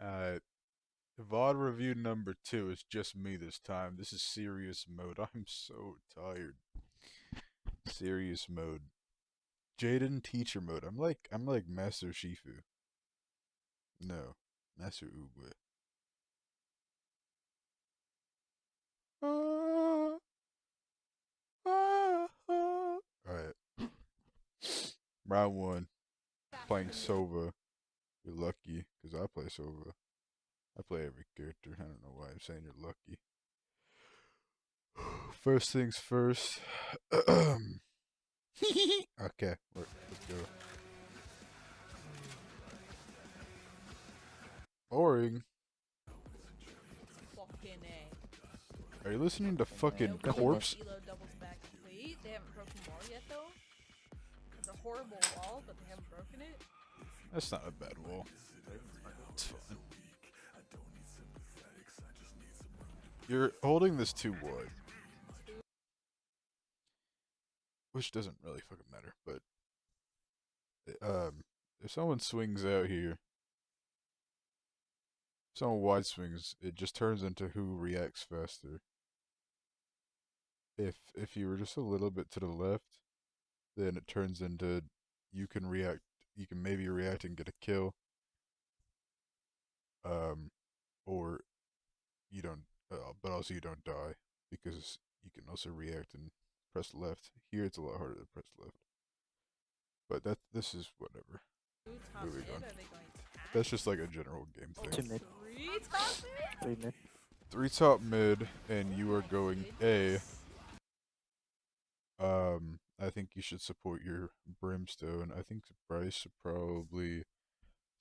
Uh, VOD review number 2 is just me this time. This is serious mode. I'm so tired. Serious mode. Jaden teacher mode. I'm like Master Shifu. No, Master Uwe. Alright. Round 1. Playing Sova. You're lucky, because I play Sova. I play every character. I don't know why I'm saying you're lucky. First things first. Okay, let's go. Boring. Fucking A. Are you listening to fucking Okay, Corpse? Elo doubles back. Wait, they haven't broken wall yet though? It's a horrible wall, but they haven't broken it? That's not a bad wall. It's fine. You're holding this too wide. Which doesn't really fucking matter, but if someone swings out here, someone wide swings, it just turns into who reacts faster. If you were just a little bit to the left, then it turns into you can react, you can maybe react and get a kill. Or you don't, but also you don't die because you can also react and press left. Here it's a lot harder to press left. But this is whatever. Two top Moving mid, on. are they going to act? That's just like a general game Oh, thing. Two mid. three top mid? 3 mid. 3 top mid, and you are My going A. goodness. I think you should support your Brimstone. I think Bryce should probably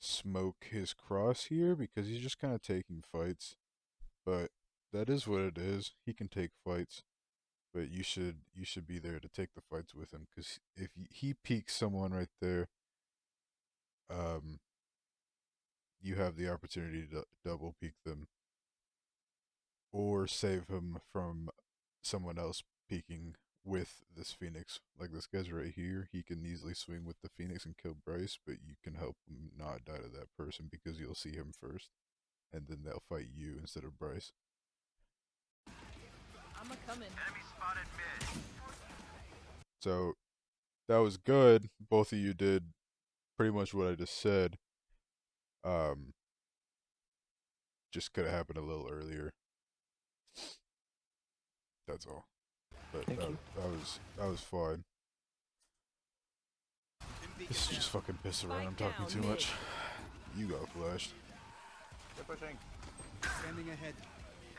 smoke his cross here because he's just kind of taking fights. But that is what it is. He can take fights, but you should be there to take the fights with him because if he peeks someone right there, you have the opportunity to double peek them or save him from someone else peeking with this Phoenix. Like this guy's right here. He can easily swing with the Phoenix and kill Bryce, but you can help him not die to that person because you'll see him first. And then they'll fight you instead of Bryce. I'm a coming. So that was good. Both of you did pretty much what I just said. Just could have happened a little earlier. That's all. But Thank you. that was fine. This is just fucking piss around. I'm talking too much. You got flashed. They're pushing. Standing ahead.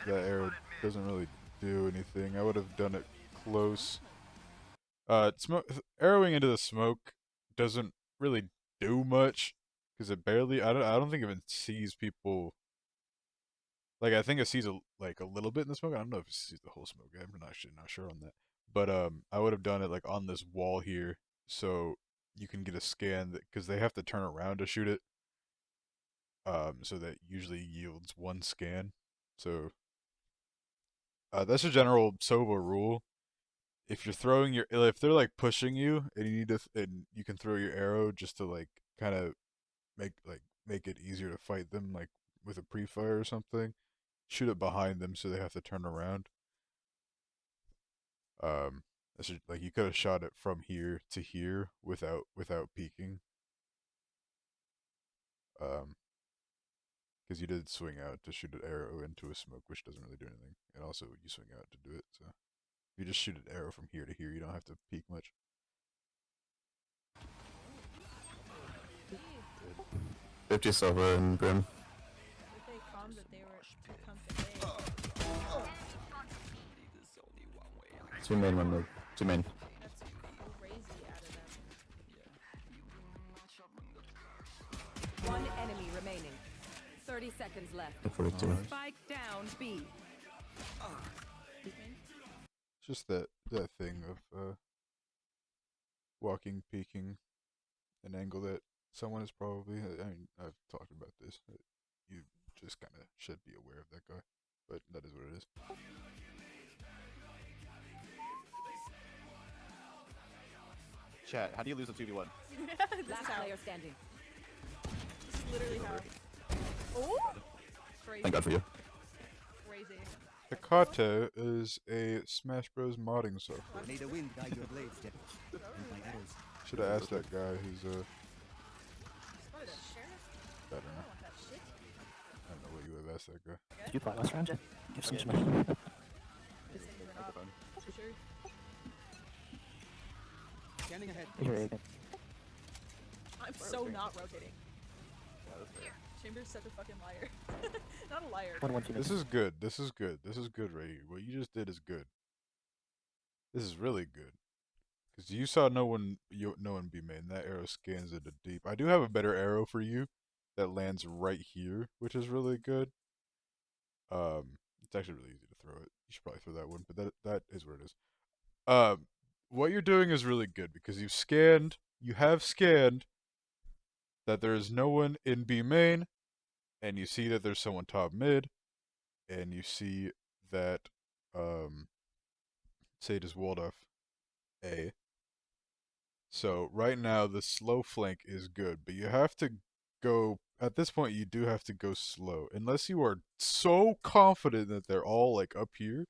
That arrow doesn't really do anything. I would have done it close. Arrowing into the smoke doesn't really do much because it barely. I don't think it even sees people. Like I think it sees a little bit in the smoke. I don't know if it sees the whole smoke. I'm actually not sure on that. But I would have done it like on this wall here, so you can get a scan because they have to turn around to shoot it. So that usually yields 1 scan. So that's a general Sova rule. If they're like pushing you and you need to, and you can throw your arrow just to like kind of make it easier to fight them, like with a pre-fire or something. Shoot it behind them so they have to turn around. Like you could have shot it from here to here without peeking. Because you did swing out to shoot an arrow into a smoke, which doesn't really do anything, and also you swing out to do it. So if you just shoot an arrow from here to here, you don't have to peek much. 50 silver and Brim. If they calmed that they were to come to A. 2 main, 1 mid. 2 main. That's crazy out of them. One enemy remaining. 30 seconds left. 42. Spike down B. It's just that thing of walking, peeking, an angle that someone is probably. I mean, I've talked about this. You just kind of should be aware of that guy, but that is what it is. Chat, how do you lose a 2v1? Last player standing. This is literally how. Oh! Crazy. Thank God for you. Crazy. Hecate is a Smash Bros. Modding software. May the wind guide your blades, Jet. And my arrows. Should have asked that guy who's Spotted a sheriff? I don't I know. don't want that shit. I don't know what you would have asked that guy. Did you play last round, Jet? Give some This smash. thing or not. For sure. Scanning ahead. Here, again. I'm so not rotating. Chamber's such a fucking liar. Not a liar. 1-1 team. This is good. This is good. This is good right here. What you just did is good. This is really good. Because you saw no one be main. That arrow scans into deep. I do have a better arrow for you that lands right here, which is really good. It's actually really easy to throw it. You should probably throw that one, but that is where it is. What you're doing is really good because you have scanned that there is no one in B main, and you see that there's someone top mid, and you see that Sage is walled off A. So right now the slow flank is good, but you have to go at this point you do have to go slow. Unless you are so confident that they're all like up here,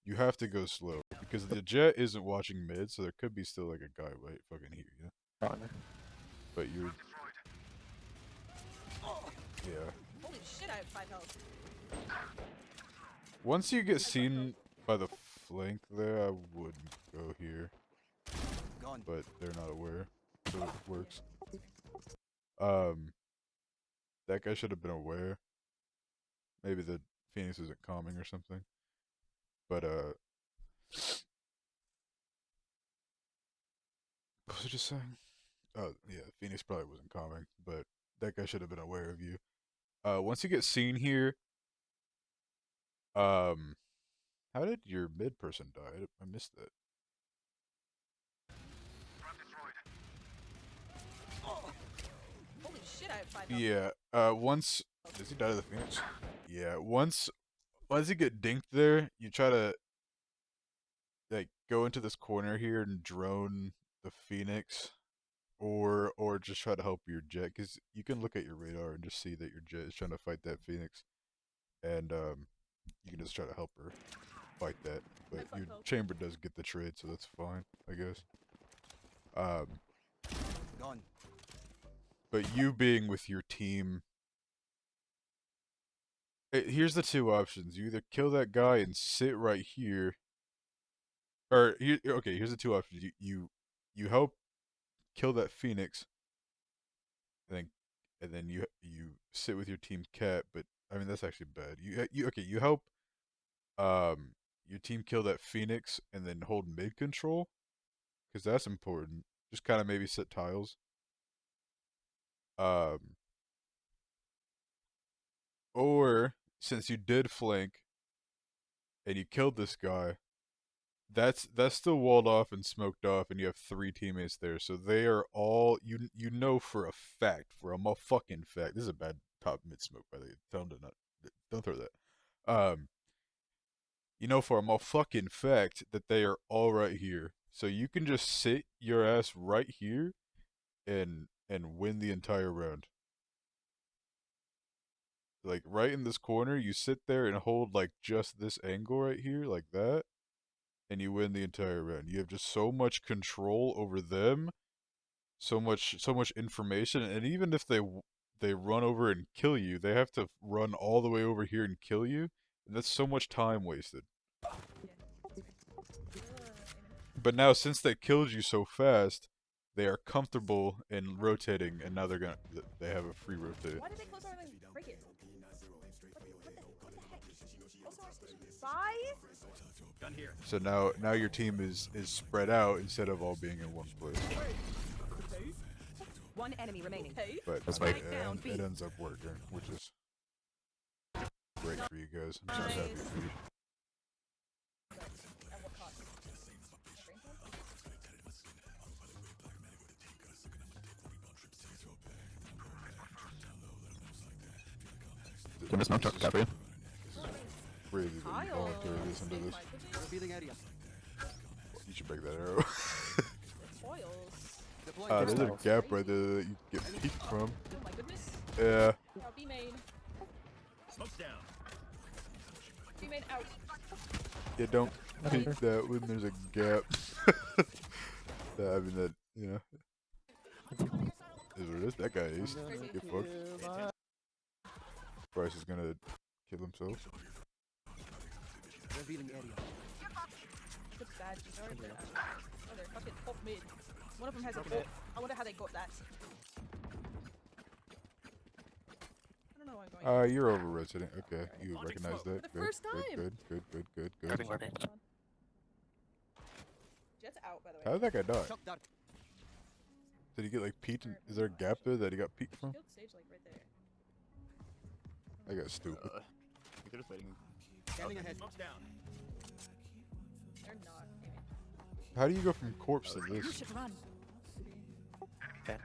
you have to go slow. Because the Jet isn't watching mid, so there could be still like a guy right fucking here, yeah? But you're yeah. Holy shit, I have 5 health. Once you get seen by the flank there, I wouldn't go here. Gone. But they're not aware, so it works. That guy should have been aware. Maybe the Phoenix isn't calming or something. But what was I just saying? Oh yeah, Phoenix probably wasn't calming, but that guy should have been aware of you. Once you get seen here, how did your mid person die? I missed that. Holy shit, I have 5 health. Yeah. Once does he die to the Phoenix? Yeah. Once you get dinked there, you try to like go into this corner here and drone the Phoenix, or just try to help your Jet, because you can look at your radar and just see that your Jet is trying to fight that Phoenix, and you can just try to help her fight that. But fuck your hope. Chamber does get the trade, so that's fine, I guess. Gone. But you being with your team, here's the two options. You either kill that guy and sit right here, or okay, here's the two options. You help kill that Phoenix, and then you sit with your team Cat. But I mean that's actually bad. You help your team kill that Phoenix and then hold mid control, because that's important. Just kind of maybe set tiles. Or since you did flank and you killed this guy, that's still walled off and smoked off, and you have 3 teammates there, so they are all you know for a fact, for a motherfucking fact. This is a bad top mid smoke, by the way. Tell them to not, don't throw that. You know for a motherfucking fact that they are all right here, so you can just sit your ass right here and win the entire round. Like right in this corner, you sit there and hold like just this angle right here, like that, and you win the entire round. You have just so much control over them, so much information, and even if they run over and kill you, they have to run all the way over here and kill you, and that's so much time wasted. But now since they killed you so fast, they are comfortable in rotating, and now they have a free rotate. Why did they close our lane? Break it. What the heck? Also, our station 5? Gun here. So now your team is spread out instead of all being in one place. One enemy remaining. Okay. But That's I mean, right. Down, B. it ends up working, which is great for you guys. I'm so happy for you. At what cost? Can I smoke truck for you? Crazy that you voluntarily listen to this. Revealing area. You should break that arrow. Foils. Deploying There's a crystal. gap right there that you can get peeked from. Oh my goodness. Yeah. Now B main. Smoke's down. Teammate out. Yeah, don't peek that when there's a gap. I mean that, you know, is what it is. That guy is. Get fucked. Bryce is gonna kill himself. Revealing area. That's bad. She's already there. Oh, they're fucking ult mid. One of them has a ult. I wonder how they got that. I don't know why I'm going. You're over rotating. Okay, you Launching recognize smoke. that. For the first time. Good. Grabbing word. Jet's out, by the way. How did that guy die? Shock dart. Did he get like peeked? Is there a gap there that he got peeked from? Killed Sage like right there. I got stupid. They're just waiting. Scanning ahead. They're not. Maybe. How do you go from corpse to You this? should run. Okay.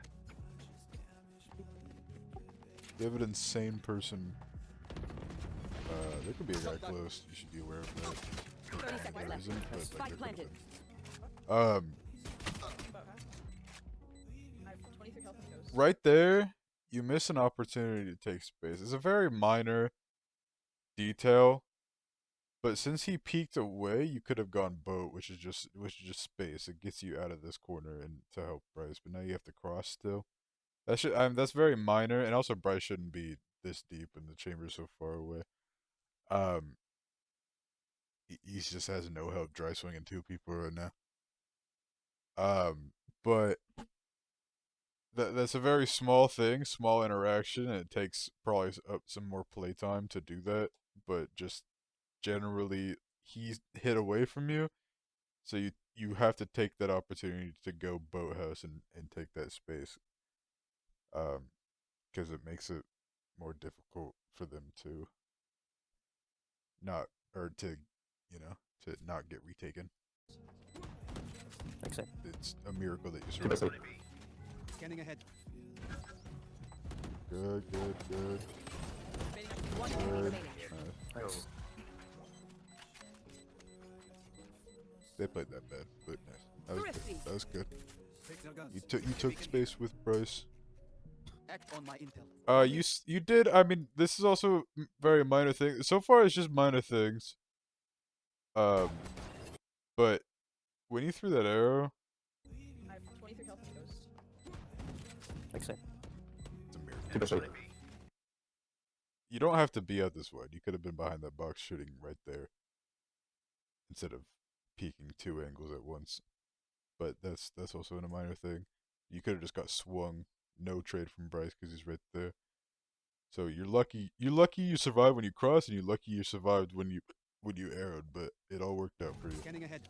You have an insane person. There could be a guy close. You should be aware of that. 30 seconds There left. isn't, but like, Spike there planted. could be. About half. I have 23 health and ghost. Right there, you miss an opportunity to take space. It's a very minor detail, but since he peeked away, you could have gone boat, which is just space. It gets you out of this corner and to help Bryce, but now you have to cross still. That's very minor, and also Bryce shouldn't be this deep and the chamber so far away. He just has no help dry swinging 2 people right now. But that's a very small thing, small interaction, and it takes probably up some more playtime to do that. But just generally, he's hit away from you, so you have to take that opportunity to go boathouse and take that space. Because it makes it more difficult for them to not, or to, you know, to not get retaken. Thanks, sir. It's a miracle that you Give us survived. Scanning ahead. Good. One enemy Good. remaining. Nice. They played that bad, but nice. That was good. Thrifty. That was good. Take their guns. You took space with Bryce. Act on my intel. You did. I mean, this is also very minor thing. So far, it's just minor things. But when you threw that arrow, I have 23 health and ghost. Thanks, sir. it's a miracle. Give us a You don't have to be out this wide. You could have been behind that box shooting right there, instead of peeking 2 angles at once. But that's also a minor thing. You could have just got swung, no trade from Bryce because he's right there. So you're lucky. You're lucky you survived when you crossed, and you're lucky you survived when you arrowed. But it all worked out for you. Scanning ahead.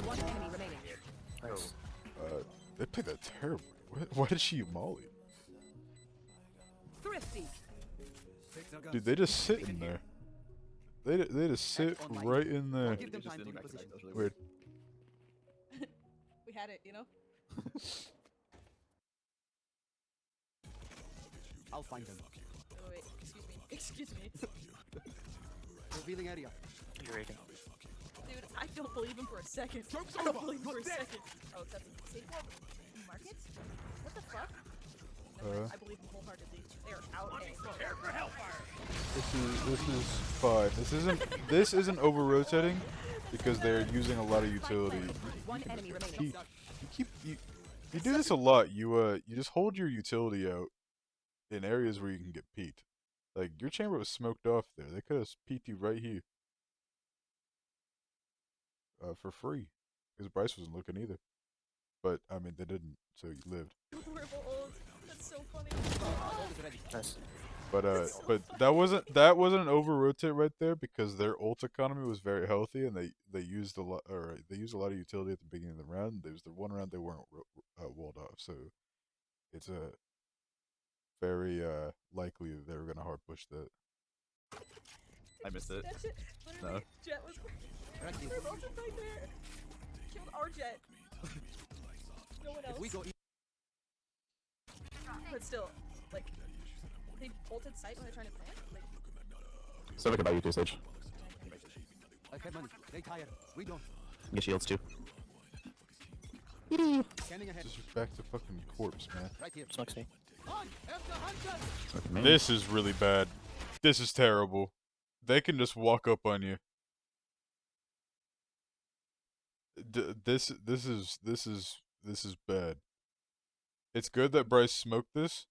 One enemy remaining. Nice. They played that terribly. Why did she molly? Thrifty. Take their guns. Dude, they just sit in there. They just sit right in there. Give them time to reposition. Weird. We had it, you know? I'll find them. Wait, excuse me. Revealing area. You're rating. Dude, I don't believe him for a second. I don't believe him for a second. Oh, that's safe wall market? What the fuck? Never mind, I believe him wholeheartedly. They are out A. This is fine. This isn't over rotating because they're using a lot of utility. One enemy remaining. You do this a lot. You just hold your utility out in areas where you can get peeked. Like your chamber was smoked off there. They could have peeked you right here. For free. Because Bryce wasn't looking either. But I mean they didn't, so you lived. Horrible ult. That's so funny. Ult is ready. Nice. But that wasn't an over rotate right there because their ult economy was very healthy and they used a lot of utility at the beginning of the round. There was the one round they weren't walled off, so it's a very likely that they were gonna hard push that. I missed it. That shit, literally, No. Jet was Right here. their ult is right there. Killed our Jet. No one If we else. go But still, like, they bolted sight when they're trying to plant. Like, So we can buy you 2 stage. I have money. They tired. We don't. Get shields too. Scanning ahead. Just back to fucking corpse, man. Right here. Smokes me. Look at me. This is really bad. This is terrible. They can just walk up on you. This is bad. It's good that Bryce smoked this,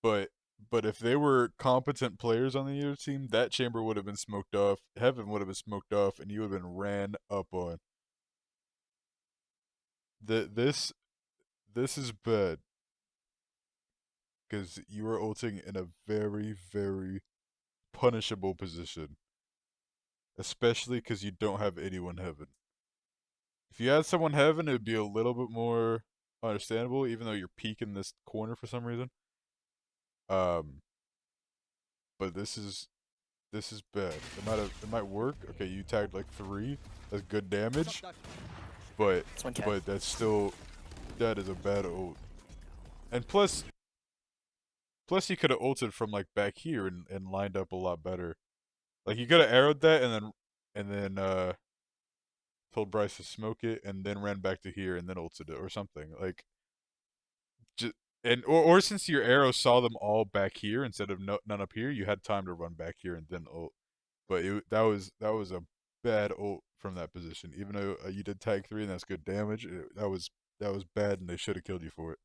but if they were competent players on the other team, that chamber would have been smoked off. Heaven would have been smoked off, and you would have been ran up on. This is bad. Because you are ulting in a very, very punishable position. Especially because you don't have anyone heaven. If you had someone heaven, it would be a little bit more understandable, even though you're peeking this corner for some reason. But this is bad. It might work. Okay, you tagged like 3. That's good damage. But It's 1K. but that is a bad ult. And plus you could have ulted from like back here and lined up a lot better. Like you could have arrowed that and then told Bryce to smoke it and then ran back to here and then ulted it or something. Like or since your arrow saw them all back here instead of none up here, you had time to run back here and then ult. But that was a bad ult from that position. Even though you did tag 3 and that's good damage, that was bad and they should have killed you for it.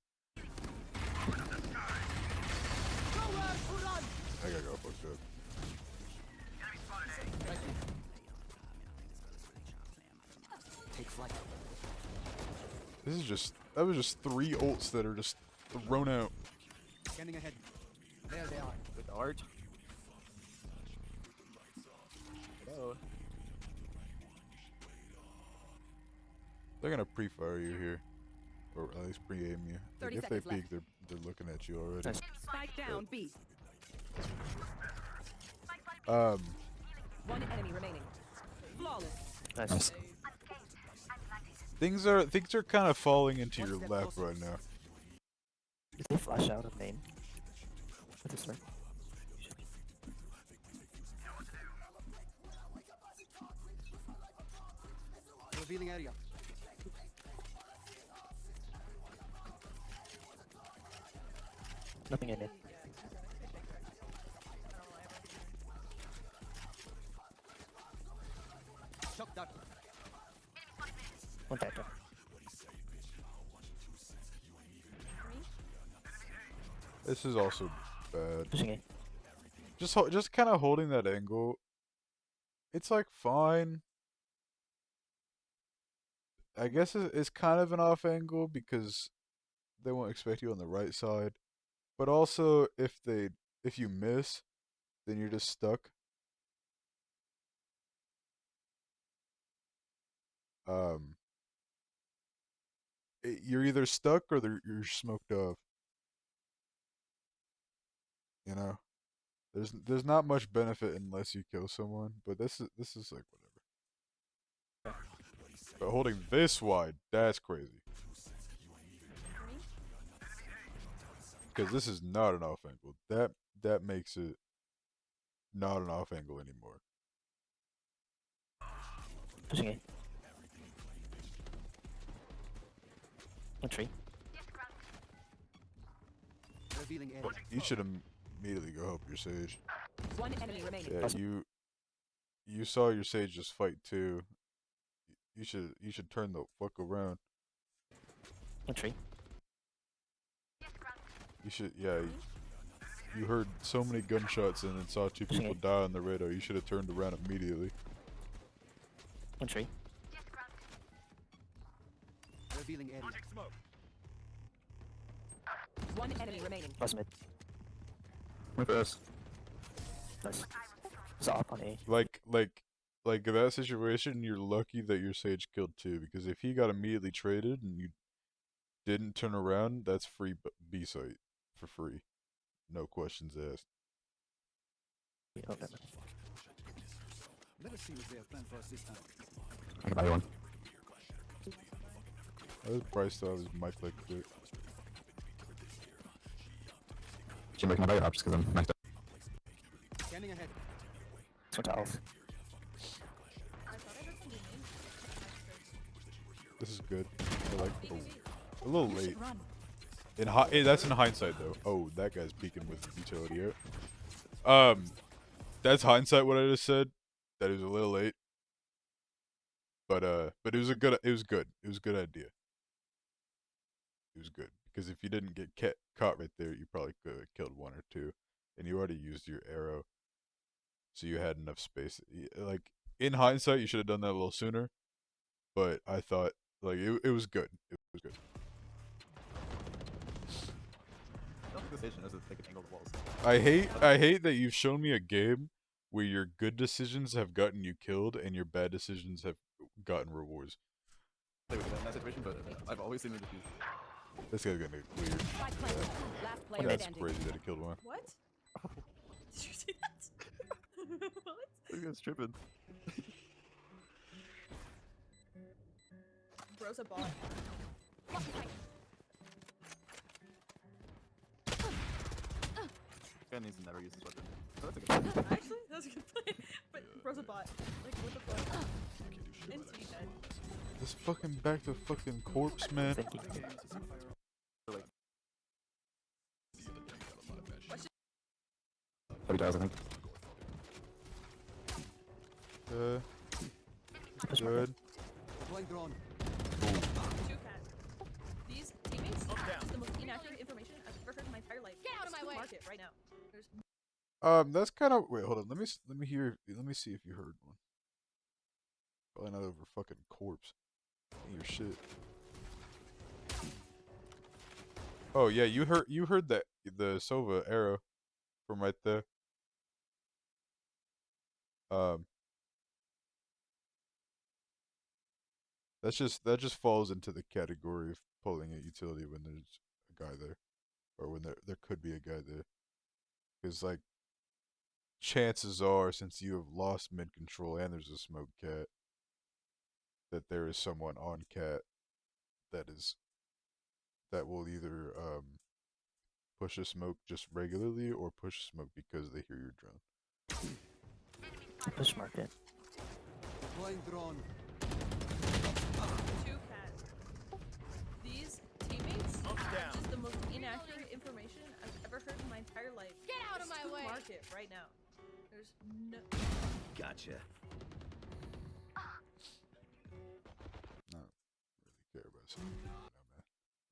I gotta go fucked up. Take flight. That was just 3 ults that are just thrown out. Scanning ahead. There they are. With art. Hello. They're gonna pre-fire you here, or at least pre-aim you. Like 30 if they seconds left. peek, they're looking at you already. Nice. Spike down B. One enemy remaining. Flawless. Nice. Things are kind of falling into your lap right now. Did they flash out of main? With this right? Revealing area. Nothing in it. Shock dart. One factor. This is also bad. Pushing A. Just kind of holding that angle. It's like fine. I guess it's kind of an off angle because they won't expect you on the right side. But also if you miss, then you're just stuck. You're either stuck or you're smoked off. You know, there's not much benefit unless you kill someone, but this is like whatever. But holding this wide, that's crazy. Because this is not an off angle. That makes it not an off angle anymore. Pushing A. One tree. Revealing area. You should immediately go help your Sage. One enemy remaining. Yeah, you saw your Sage just fight too. You should turn the fuck around. One tree. You should, yeah. You heard so many gunshots and then saw 2 people die on the radar. You should have turned around immediately. One tree. Revealing area. One enemy remaining. Plus mid. With us. Nice. Is that up on A? Like in that situation, you're lucky that your Sage killed 2, because if he got immediately traded and you didn't turn around, that's free B site for free. No questions asked. Oh, never. Let us see what they have planned for us this time. I can buy you one. That was Bryce still have his mic like quick. Chamber, can I buy your hop just because I'm maxed out? Scanning ahead. Switch owls. I thought I heard something in. This is good. I like it. A little late. Run. That's in hindsight though. Oh, that guy's peeking with utility out. That's hindsight. What I just said. That is a little late. But it was good. It was good. It was a good idea. It was good because if you didn't get caught right there, you probably could have killed one or two, and you already used your arrow, so you had enough space. Like in hindsight, you should have done that a little sooner. But I thought like it was good. It was good. I hate that you've shown me a game where your good decisions have gotten you killed and your bad decisions have gotten rewards. Play with in that situation, but I've always seen it defuse. This guy's gonna be weird. Spike planted. Last player That's standing. crazy that he killed one. What? Did you see that? What? This guy's tripping. Bro's a bot. Guy needs to never use his weapon. Oh, that's a good one. Actually, that was a good play. But Bro's a bot. Like, what the fuck? Into me head. This fucking back to fucking corpse, man. Thinking. Heavy tiles, I think. Good. Deploying drone. Two cat. These teammates use the most inaccurate information I've ever heard in my entire life. Get out of my way! Market right now. There's That's kind of wait. Hold on. Let me hear. Let me see if you heard one. Probably not over fucking corpse. Your shit. Oh yeah, you heard that the Sova arrow from right there. That just falls into the category of pulling a utility when there's a guy there, or when there could be a guy there, because like chances are, since you have lost mid control and there's a smoke cat, that there is someone on cat that will either push a smoke just regularly or push a smoke because they hear your drone. Push market. Deploying drone. two cat. These teammates use the most inaccurate information I've ever heard in my entire life. Get out of my way! Market right now. There's no. Gotcha. Not really care about something right now, man.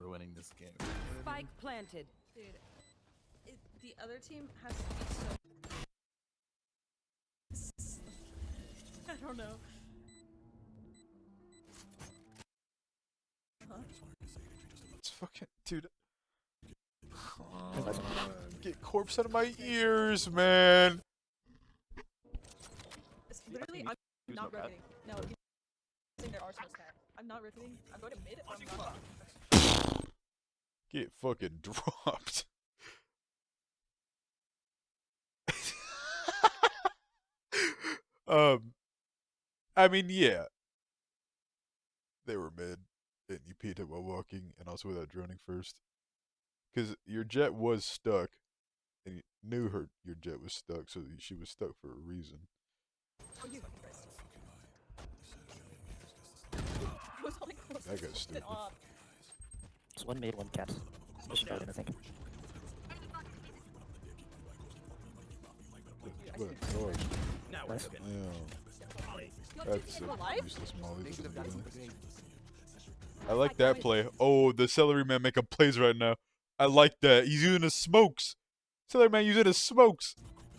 We're winning this game. Spike planted. Dude, the other team has to be so. I don't know. Huh? It's fucking dude. Get corpse out of my ears, man. It's literally, I'm not rotating. No, he's saying there are smoke cat. I'm not rotating. I'm going to mid or I'm not. Get fucking dropped. I mean, yeah. They were mid, and you peed it while walking, and also without droning first. Because your jet was stuck, and you knew your jet was stuck, so she was stuck for a reason. Oh, you fucking Christ. I was holding close That guy's to stupid. off. It's one mid, one cat. Mission garden, I think. What a dodge. Nice. Yeah. That's a useless molly. They should have Doesn't done do some anything. grenades. I like that play. Oh, the celery man making plays right now. I like that. He's using his smokes. Celery man using his smokes.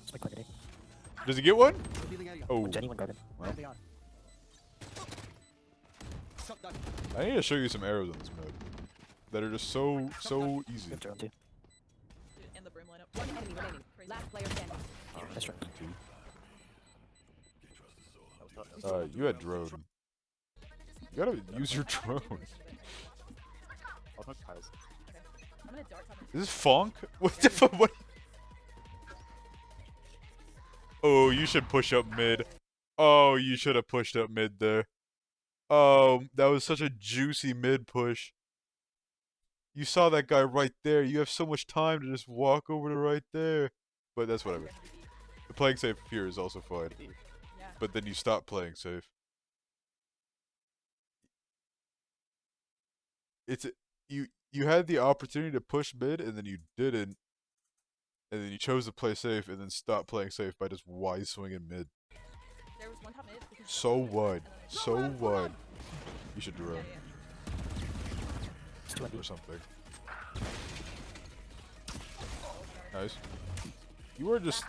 Smoke grenade. Does he get one? Revealing area. Oh, Jenny, one garden. There they are. Shot down. I need to show you some arrows on this mode that are just so easy. We have drone too. Dude, and the brim lineup. One enemy remaining. Crazy. Last player standing. That's right. You had drone. You gotta use your drone. I'm gonna dart top Is this Fonk? What the fuck? What? Oh, you should push up mid. Oh, you should have pushed up mid there. Oh, that was such a juicy mid push. You saw that guy right there. You have so much time to just walk over to right there. But that's what I mean. The playing safe here is also fine. Yeah. But then you stop playing safe. It's you had the opportunity to push mid, and then you didn't, and then you chose to play safe, and then stop playing safe by just wide swinging mid. There was one top mid. because- So wide, and then they- so wide. You should run Yeah. It's 20. or something. Nice. You were just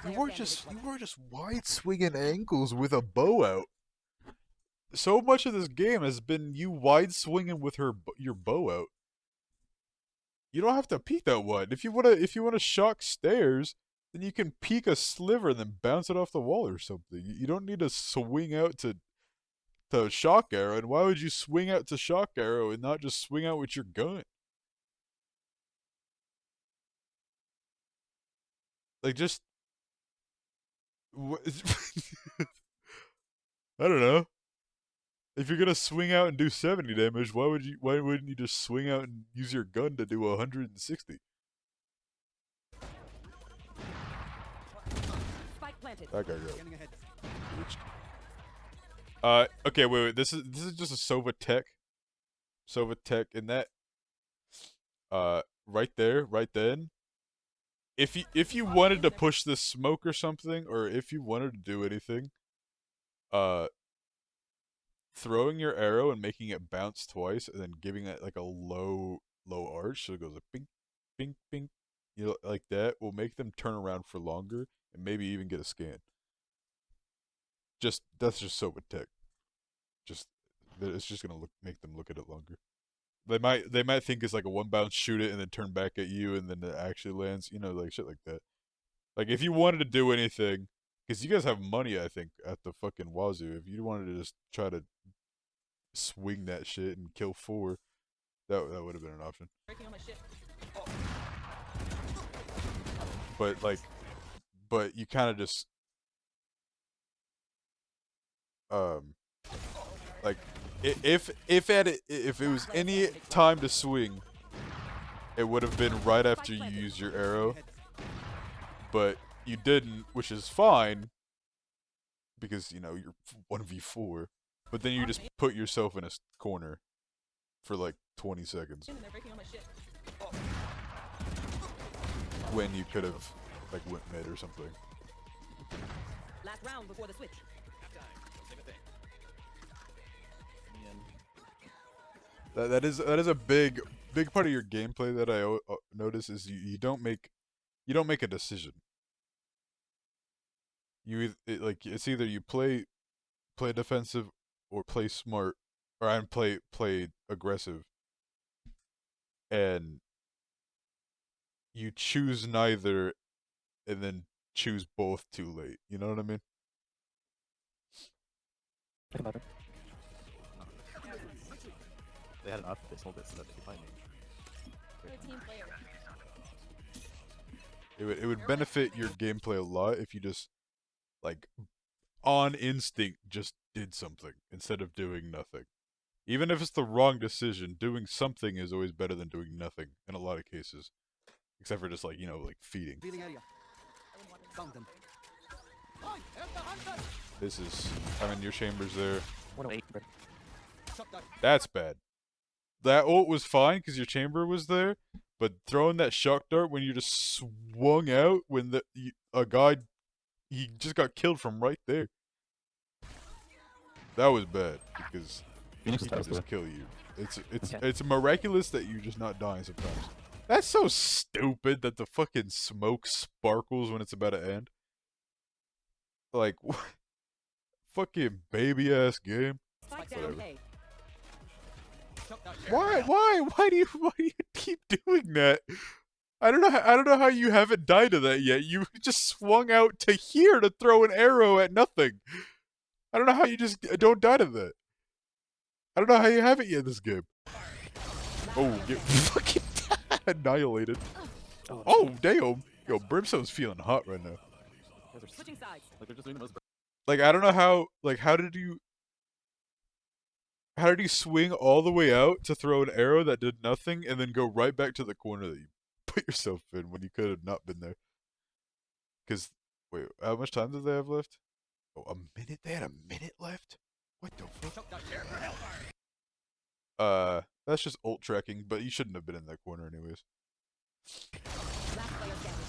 wide swinging ankles with a bow out. So much of this game has been you wide swinging with your bow out. You don't have to peek that wide. If you wanna shock stairs, then you can peek a sliver and then bounce it off the wall or something. You don't need to swing out to shock arrow. And why would you swing out to shock arrow and not just swing out with your gun? Like just I don't know. If you're gonna swing out and do 70 damage, why wouldn't you just swing out and use your gun to do 160? Spike planted. That guy got Scanning ahead. reached. Okay, wait. This is just a Sova Tech. Sova Tech in that. Right there, right then. If you wanted to push this smoke or something, or if you wanted to do anything, throwing your arrow and making it bounce twice, and then giving it like a low arch, so it goes like bing, bing, bing, you know, like that, will make them turn around for longer and maybe even get a scan. That's just Sova Tech. It's just gonna make them look at it longer. They might think it's like a one bounce, shoot it, and then turn back at you, and then it actually lands. You know, like shit like that. Like if you wanted to do anything, because you guys have money, I think, at the fucking wazoo. If you wanted to just try to swing that shit and kill 4, that would have been an option. Breaking on my shit. But you kind of just like if it was any time to swing, it would have been right after you use your arrow, but you didn't, which is fine because you know you're 1v4. But then you just put yourself in a corner for like 20 seconds And they're breaking on my shit. when you could have like went mid or something. Last round before the switch. That is a big part of your gameplay that I notice is you don't make a decision. It's either you play defensive or play smart, or play aggressive, and you choose neither, and then choose both too late. You know what I mean? Think about it. They had enough. They sold it so that they could find me. They're a team player. It would benefit your gameplay a lot if you just like on instinct just did something instead of doing nothing. Even if it's the wrong decision, doing something is always better than doing nothing in a lot of cases. Except for just like, you know, like feeding. Revealing area. I wouldn't want to Found them. This is, I mean, your chamber's there. 108, bro. Shot dart. That's bad. That ult was fine because your chamber was there, but throwing that shock dart when you just swung out when a guy, he just got killed from right there. That was bad because Phoenix he is can tiles just too. kill you. Okay. It's miraculous that you're just not dying sometimes. That's so stupid that the fucking smoke sparkles when it's about to end. Like, fucking baby ass game. Spike down Whatever. A. Shot dart. Why do you keep doing that? I don't know how you haven't died to that yet. You just swung out to here to throw an arrow at nothing. I don't know how you just don't die to that. I don't know how you haven't yet this game. Oh, get fucking annihilated. Oh, damn. Yo, Brimstone's feeling hot right now. Switching sides. Like they're just doing the most. Like, I don't know how did you swing all the way out to throw an arrow that did nothing and then go right back to the corner that you put yourself in when you could have not been there? Because, wait, how much time did they have left? Oh, a minute? They had a minute left? What the fuck? Shot dart. That's just ult tracking, but you shouldn't have been in that corner anyways. Last player standing.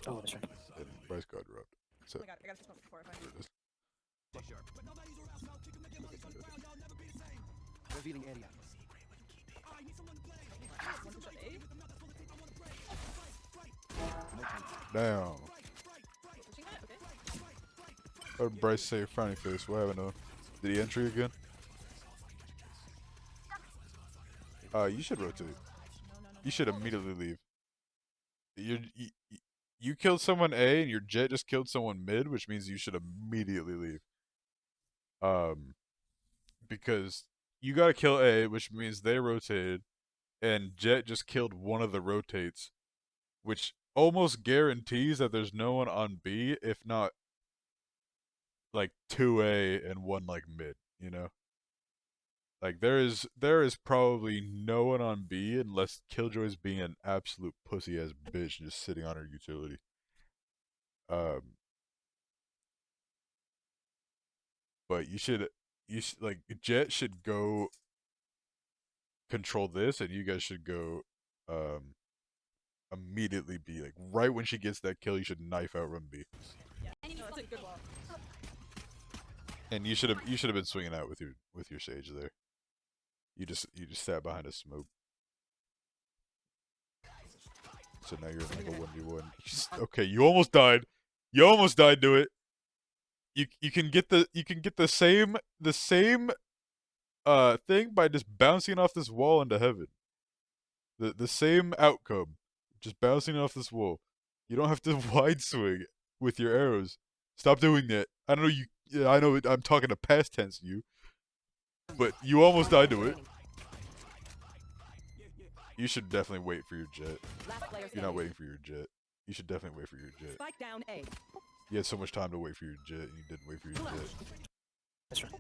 Oh, that's right. And Bryce got dropped. So Oh my god, I gotta fix something before I find there it. it is. Revealing area. One push on A. Damn. Pushing that? Okay. What did Bryce say? Frowny face. What happened to him? Did he entry again? You should rotate. No. You should immediately leave. You killed someone A and your jet just killed someone mid, which means you should immediately leave. Because you gotta kill A, which means they rotated, and jet just killed one of the rotates, which almost guarantees that there's no one on B, if not like 2A and one like mid, you know? Like there is probably no one on B unless Killjoy's being an absolute pussy ass bitch and just sitting on her utility. But you should like Jet should go control this, and you guys should go immediately B. Like right when she gets that kill, you should knife out run B. Yeah. No, that's a good wall. And you should have been swinging out with your Sage there. You just sat behind a smoke. So now you're in like a 1v1. Okay, you almost died. You almost died to it. You can get the same thing by just bouncing off this wall into heaven. The same outcome. Just bouncing off this wall. You don't have to wide swing with your arrows. Stop doing that. I know you. Yeah, I know. I'm talking to past tense you. But you almost died to it. You should definitely wait for your jet. Last player You're not standing. waiting for your jet. You should definitely wait for your jet. Spike down A. You had so much time to wait for your jet, and you didn't wait for your jet. That's right.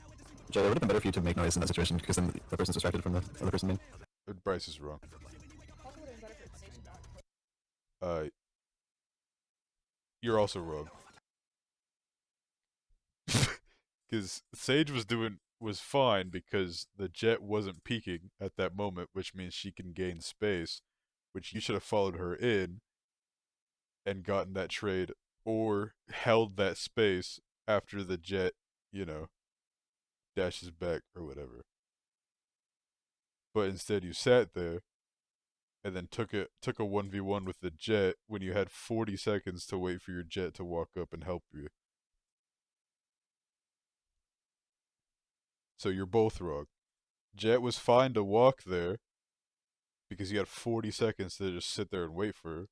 Jay, it would have been better for you to make noise in that situation because then the person's distracted from the other person main. Bryce is wrong. Also would have been better for Sage not. You're also wrong. Because Sage was fine because the jet wasn't peeking at that moment, which means she can gain space, which you should have followed her in and gotten that trade or held that space after the jet, dashes back or whatever. But instead you sat there and then took a 1v1 with the jet when you had 40 seconds to wait for your jet to walk up and help you. So you're both wrong. Jet was fine to walk there because you had 40 seconds to just sit there and wait for her.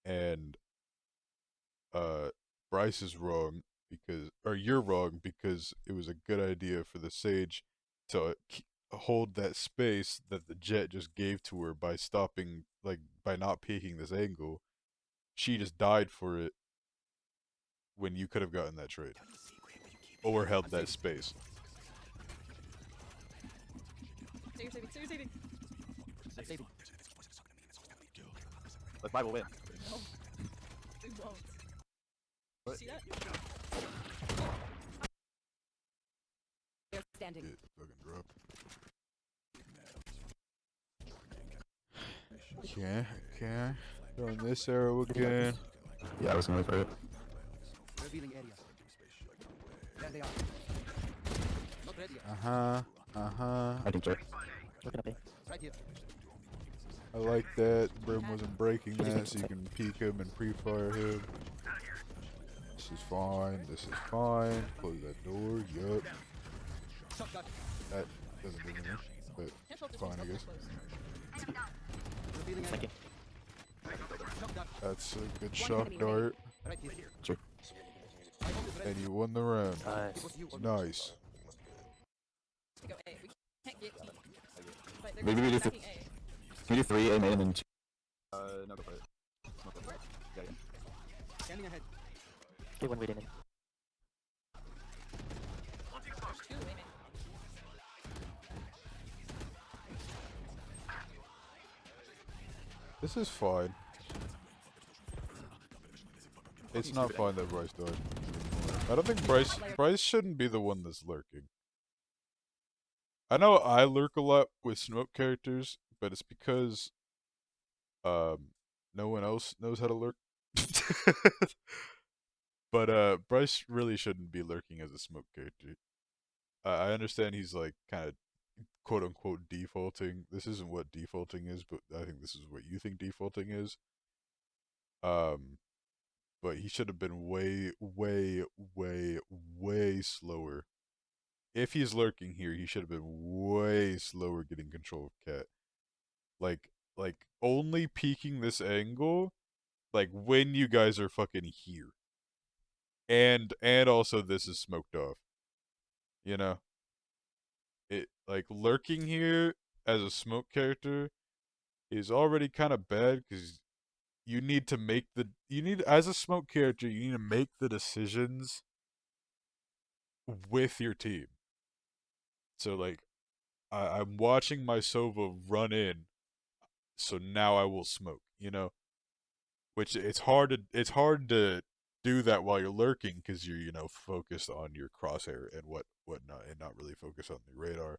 And Bryce is wrong you're wrong because it was a good idea for the Sage to hold that space that the jet just gave to her by stopping, like by not peeking this angle. She just died for it when you could have gotten that trade. Or held that space. You're saving. I'm saving. Let Bible win. No. We won't. What? See that? Player standing. Get fucking dropped. Okay. Throwing this arrow again. Yeah, I was gonna wait for it. Revealing area. There they are. Not ready yet. I think Jay. Looking up A. Right here. I like that. Brim wasn't breaking that, so you can peek him and pre-fire him. This is fine. Close that door. Yup. Shotgun. That doesn't do anything, but Can't tell if this fine, one's I open or guess. closed. Revealing area. Flanking. Shotgun. That's a good One shock enemy dart, Right here. Sure. My ult is ready. and you won the round. Nice. Was you or me? Nice. We go A. We can't get E. But they're Maybe we do attacking A. Can we do 3 A main and then 2? No, go for it. Yeah. Scanning ahead. Get one waiting in. There's two aiming. This is fine. It's not fine that Bryce died. I don't think Bryce shouldn't be the one that's lurking. I know I lurk a lot with smoke characters, but it's because no one else knows how to lurk. But Bryce really shouldn't be lurking as a smoke character. I understand he's like kind of quote unquote defaulting. This isn't what defaulting is, but I think this is what you think defaulting is. But he should have been way, way, way, way slower. If he's lurking here, he should have been way slower getting control of Cat. Like only peeking this angle, like when you guys are fucking here. And also this is smoked off. You know? It like lurking here as a smoke character is already kind of bad because you need to make as a smoke character, you need to make the decisions with your team. So like I'm watching my Sova run in, so now I will smoke, you know? Which it's hard to do that while you're lurking because you're, you know, focused on your crosshair and whatnot and not really focused on the radar.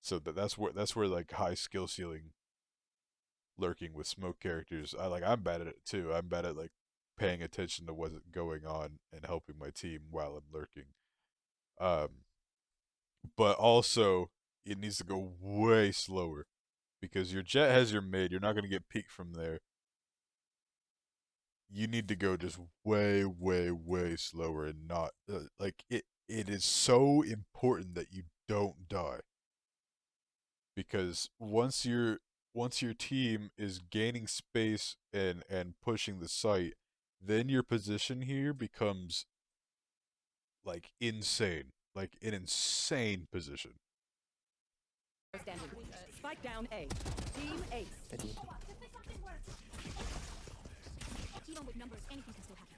So that's where like high skill ceiling lurking with smoke characters. I'm bad at it too. I'm bad at like paying attention to what's going on and helping my team while I'm lurking. But also it needs to go way slower because your jet has your mid. You're not gonna get peeked from there. You need to go just way, way, way slower and not like it. It is so important that you don't die because once your team is gaining space and pushing the site, then your position here becomes like insane, like an insane position. Standing. Spike down A. Team Ace. Even with numbers, anything can still happen.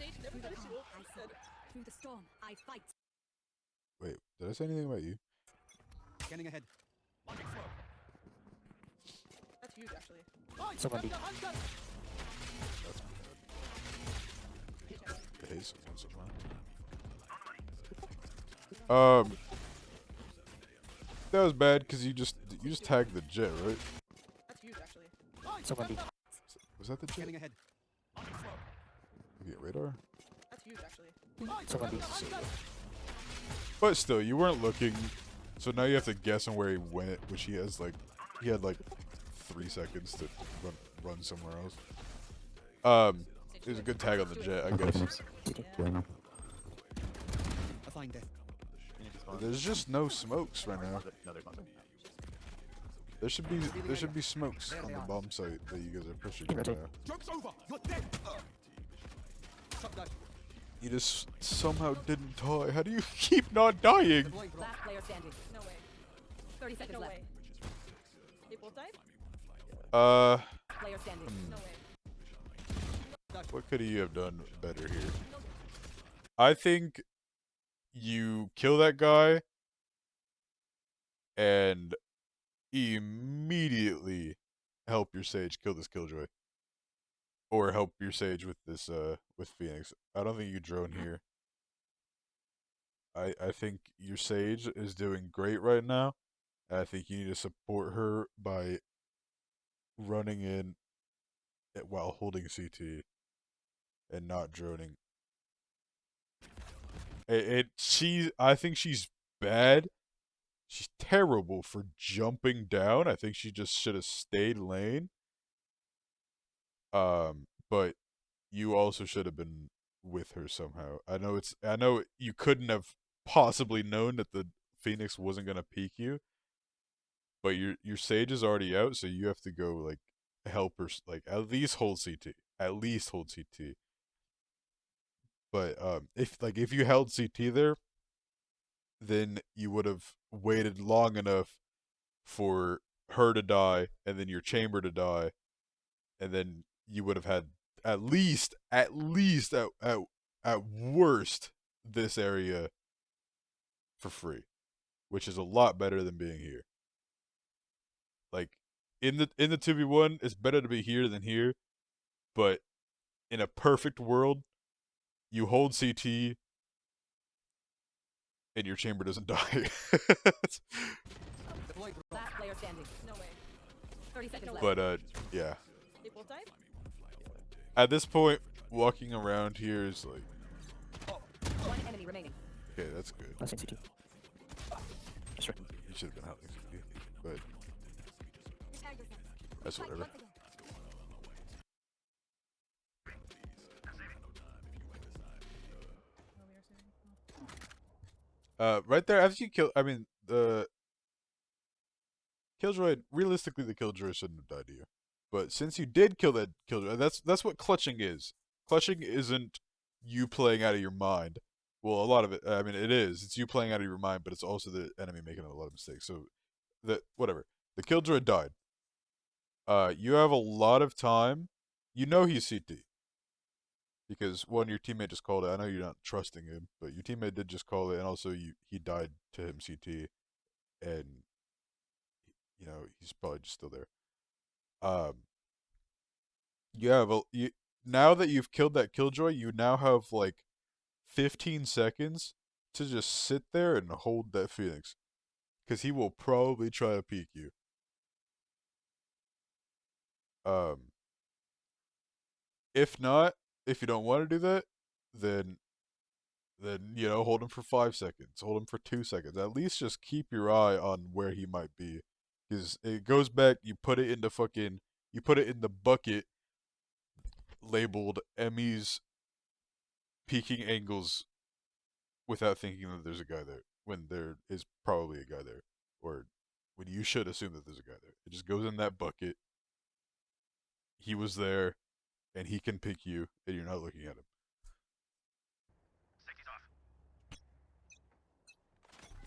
Sage never thought she would said. Through the storm, I fight. Wait, did I say anything about you? Scanning ahead. That's huge, actually. Someone be. I hate someone sometimes. That was bad because you just tagged the jet, right? That's huge, actually. Someone be. Was that the jet? Scanning ahead. Yeah, radar. That's huge, actually. Someone be. But still, you weren't looking, so now you have to guess on where he went, which he had like 3 seconds to run somewhere else. It was a good tag on the jet, I guess. Yeah, no. A fine death. You need to spawn. There's just no smokes right now. No, there's not. There should be smokes on the bomb site that you guys are pushing right Rotate. now. Joke's over. You're dead. Shut that. You just somehow didn't die. How do you keep not dying? Deploying drone. Last player standing. No way. 30 seconds No left. way. They both died? Player standing. No way. What could you have done better here? I think you kill that guy and immediately help your Sage kill this Killjoy. Or help your Sage with this with Phoenix. I don't think you drone here. I think your Sage is doing great right now. I think you need to support her by running in while holding CT and not droning. I think she's bad. She's terrible for jumping down. I think she just should have stayed lane. But you also should have been with her somehow. I know you couldn't have possibly known that the Phoenix wasn't gonna peek you. But your Sage is already out, so you have to go like help her, like at least hold CT. At least hold CT. But if you held CT there, then you would have waited long enough for her to die and then your chamber to die, and then you would have had at least at worst this area for free, which is a lot better than being here. Like in the 2v1, it's better to be here than here, but in a perfect world, you hold CT, and your chamber doesn't die. Deploy drone. Last player standing. No way. 30 seconds left. But yeah. They both died? At this point, walking around here is like, One enemy remaining. okay, that's good. Last CT. Just right. You should have been helping me, but that's whatever. Oh, we are saving. Oh. Right there, after you kill, I mean, the Killjoy, realistically, the Killjoy shouldn't have died to you. But since you did kill that Killjoy, that's what clutching is. Clutching isn't you playing out of your mind. Well, a lot of it, I mean, it is. It's you playing out of your mind, but it's also the enemy making a lot of mistakes. So, whatever. The Killjoy died. You have a lot of time. You know he's CT. Because, one, your teammate just called it. I know you're not trusting him, but your teammate did just call it, and also he died to him CT. And, you know, he's probably just still there. You have now that you've killed that Killjoy, you now have like 15 seconds to just sit there and hold that Phoenix, because he will probably try to peek you. If not, if you don't want to do that, then you know, hold him for 5 seconds, hold him for 2 seconds. At least just keep your eye on where he might be, because it goes back. You put it in the bucket labeled Emmy's peeking angles without thinking that there's a guy there, when there is probably a guy there, or when you should assume that there's a guy there. It just goes in that bucket. He was there, and he can pick you, and you're not looking at him.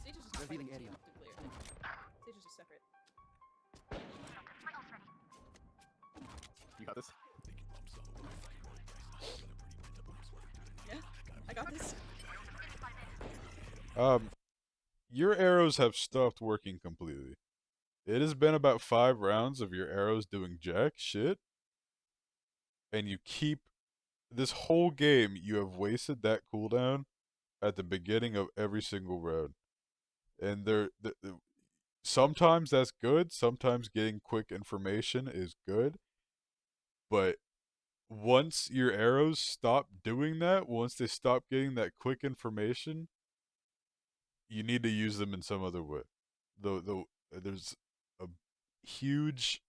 Sage is just Revealing fighting area. to clear. Sage is just separate. You got this. Yeah, I got this. Your arrows have stopped working completely. It has been about 5 rounds of your arrows doing jack shit, and you keep, this whole game, you have wasted that cooldown at the beginning of every single round. And sometimes that's good, sometimes getting quick information is good, but once your arrows stop doing that, once they stop getting that quick information, you need to use them in some other way. There's a huge,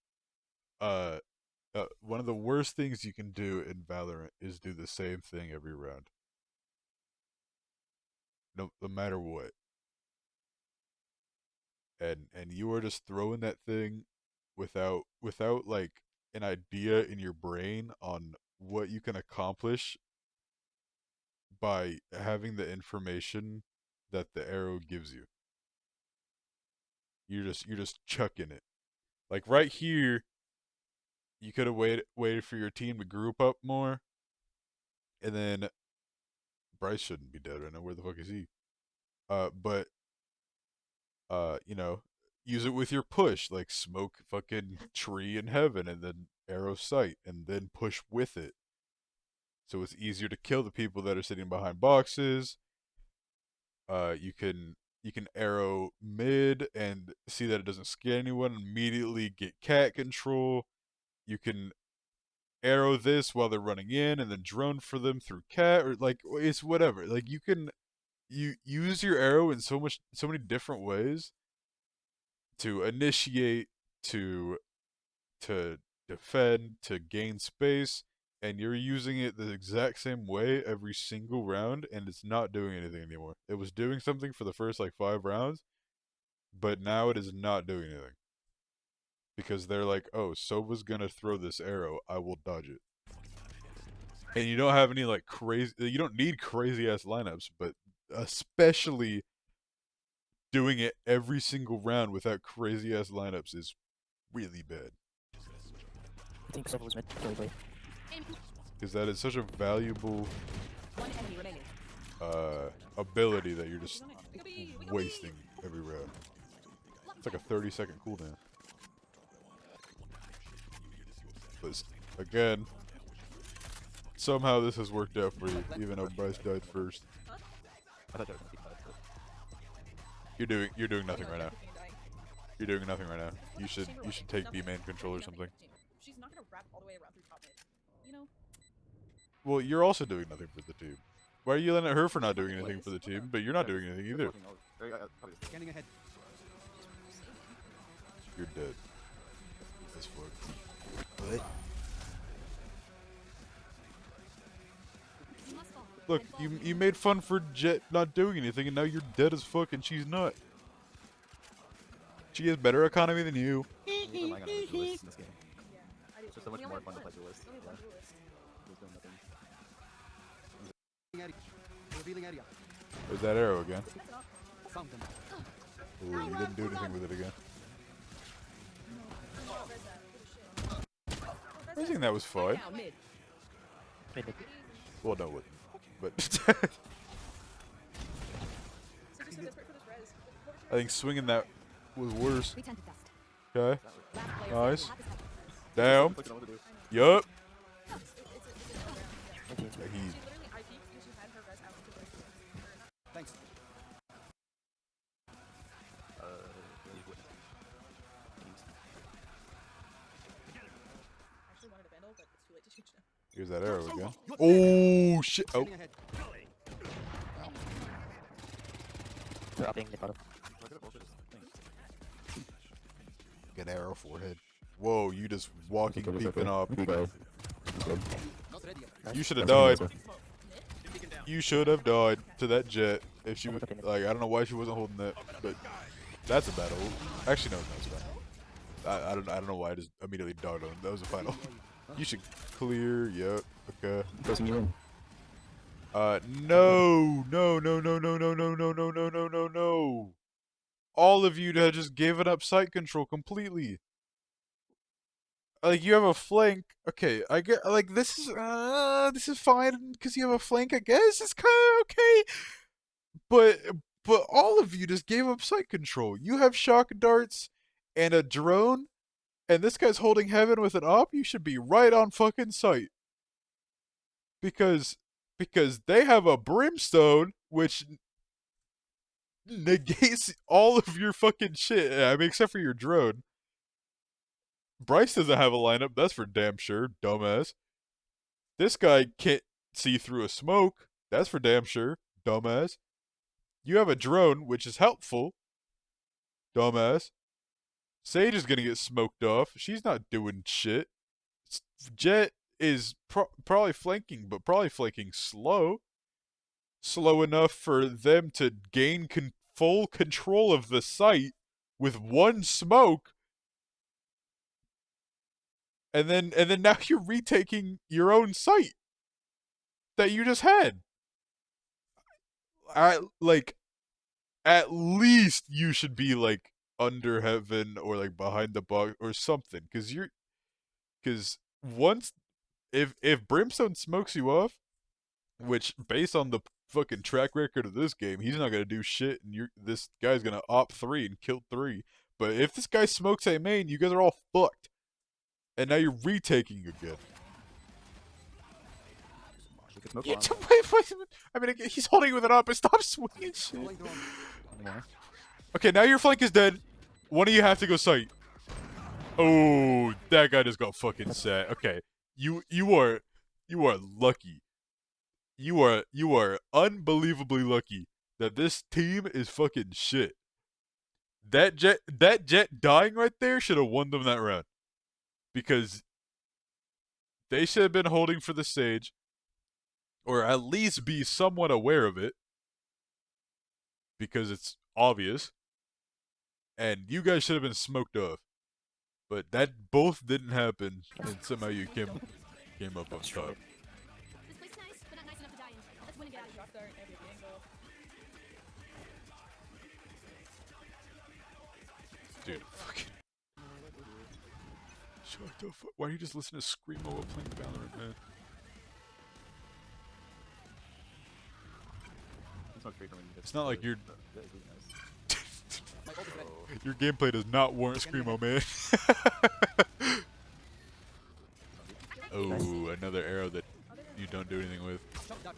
one of the worst things you can do in Valorant is do the same thing every round. No matter what. And you are just throwing that thing without like an idea in your brain on what you can accomplish by having the information that the arrow gives you. You're just chucking it. Like right here, you could have waited for your team to group up more, and then Bryce shouldn't be dead right now. Where the fuck is he? But you know, use it with your push, like smoke fucking tree in heaven, and then arrow sight, and then push with it. So it's easier to kill the people that are sitting behind boxes. You can arrow mid and see that it doesn't scare anyone, immediately get cat control. You can arrow this while they're running in and then drone for them through cat, or like, it's whatever. Like you use your arrow in so many different ways to initiate, to defend, to gain space, and you're using it the exact same way every single round, and it's not doing anything anymore. It was doing something for the first like 5 rounds, but now it is not doing anything. Because they're like, oh, Sova's gonna throw this arrow, I will dodge it. And you don't have any like crazy, you don't need crazy ass lineups, but especially doing it every single round without crazy ass lineups is really bad. I think Silver was mid. Really late. Because that is such a valuable One enemy remaining. ability that you're just wasting every round. It's like a 30-second cooldown. But again, somehow this has worked out for you, even though Bryce died first. I thought that was 55, but You're doing nothing right now. Cooking and dying. You're doing nothing right now. You should Chamber one, take nothing. B main control or Nothing, something. nothing. She's not gonna wrap all the way around through top mid. You know? Well, you're also doing nothing for the team. Why are you yelling at her for not doing anything for the team, but you're not doing anything either? Fucking out. Probably just- Scanning ahead. You're dead. As fuck. Look, you made fun for Jet not doing anything, and now you're dead as fuck, and she's not. She has better economy than you. I'm relying on her duelists in this game. Yeah. I do. It's just so much We more only fun to have play duelists. We only have one duelist. Who's doing nothing. Area. Revealing area. There's that arrow again. That's enough. Found them. Ooh, you didn't do anything with it again. Oh, res that. Holy shit. Oh, I think that was fine. Down mid. Mid. Well, no, it wouldn't. But So just so desperate for this res. I think swinging that was worse. Return to dust. Okay. Last player Nice. standing. Half is Down. Clicking on what to do. Yup. It's a round. Yeah. Mid, mid. He She literally IP because she had her res out to the right. Thanks. Leave witness. I actually wanted a vandal, but it's too late to change now. Here's that arrow again. Oh shit! Oh, Scanning ahead. They're upping mid bottom. Look at it, bullshit. Thanks. get arrow forehead. Whoa, you just walking, It's okay, peeping up. You go. It's good. Not ready yet. You should have That's died. amazing. You should have died to that jet if she was like. I don't know why she wasn't holding that, but that's a battle. Actually, no, it's not. I don't know why I just immediately died on him. That was the final. You should clear. Yep. Okay. Pressing you in. No, no, no, no, no, no, no, no, no, no, no, no, no. All of you have just given up sight control completely. Like you have a flank. Okay, I get like this is fine because you have a flank. I guess it's kind of okay, but all of you just gave up sight control. You have shock darts and a drone, and this guy's holding heaven with an op. You should be right on fucking sight because they have a brimstone which negates all of your fucking shit. I mean, except for your drone. Bryce doesn't have a lineup, that's for damn sure, dumbass. This guy can't see through a smoke, that's for damn sure, dumbass. You have a drone, which is helpful, dumbass. Sage is gonna get smoked off, she's not doing shit. Jet is probably flanking, but probably flanking slow. Slow enough for them to gain full control of the site with one smoke. And then now you're retaking your own site that you just had. At least you should be like under heaven or like behind the box or something, because once if Brimstone smokes you off, which based on the fucking track record of this game, he's not gonna do shit, and this guy's gonna op 3 and kill 3. But if this guy smokes A main, you guys are all fucked. And now you're retaking again. We could smoke You on. wait, I mean, he's holding it with an up, but stop swinging shit. Rolling drone. Anymore. Okay, now your flank is dead. One of you have to go sight. Oh, that guy just got fucking set. Okay, you are lucky. You are unbelievably lucky that this team is fucking shit. That jet dying right there should have won them that round. Because they should have been holding for the Sage, or at least be somewhat aware of it, because it's obvious, and you guys should have been smoked off. But that both didn't happen, and somehow you came up on top. This place is nice, but not nice enough to die in. Let's win and get out of here. Drop dart and the angle. Dude, fucking. Shut the fuck. Why don't you just listen to Screamo while playing Valorant, man? Smoke free from when you get It's not like the- you're- that is really nice. My ult is ready. Your gameplay does not warrant Screamo, man. Oh, another arrow that you don't do anything with. Shot dart.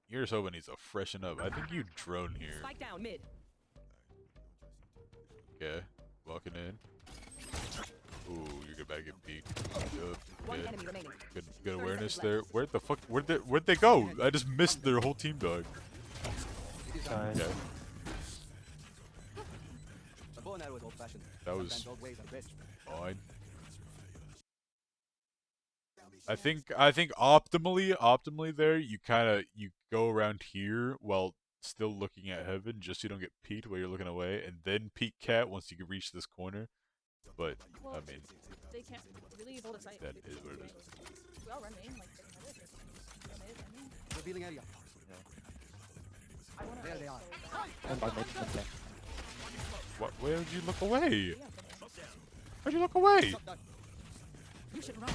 You're Peter Soba needs to freshen up. I think you drone here. Spike down mid. Okay, walking in. Ooh, you're about to get beat. Good, One good, enemy remaining. good awareness there. Where the fuck? Where'd they go? I just missed their whole team, dog. Nice. Okay, A bow and arrow is old-fashioned. that was Sometimes old ways are best. fine. I think optimally there, you go around here while still looking at heaven, just so you don't get peeked while you're looking away, and then peek cat once you can reach this corner. But Well, I mean, they can't really hold a sight. that is what it is. We all run main, like, doesn't matter. Run mid, I mean, Revealing area. I wanna There they ult are. so bad. One by mid, one tank. What? Where did you look away? Yeah, but, Why'd you look away? Shot down. you should run.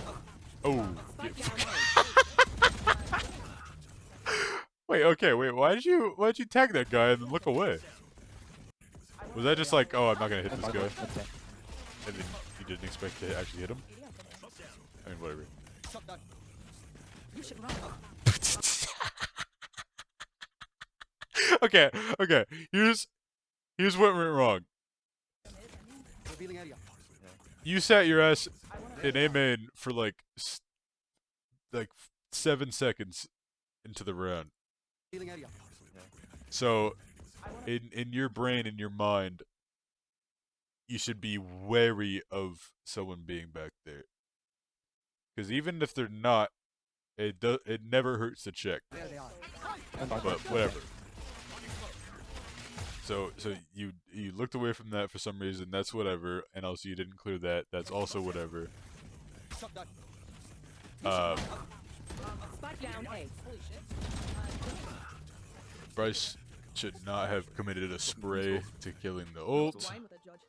Oh. Spike yeah. down Wait. Okay. Wait. Why'd you tag that guy and then look away? Was that just like, oh, I'm not gonna hit One this by guy, mid, one tank. and then you didn't expect to actually hit him? I mean, whatever. A. Shot down. You should run. Okay. Okay. Here's what went wrong. Revealing area. You sat your ass in A main for like 7 seconds into the round. Revealing area. So, in your brain, in your mind, you should be wary of someone being back there. Because even if they're not, it never hurts to check. There they are. One by But mid. whatever. So you looked away from that for some reason. That's whatever. And also you didn't clear that. That's also whatever. Shot down. Spike down A. Holy shit. Bryce should not have committed a spray to killing the ult. Wine with a judge.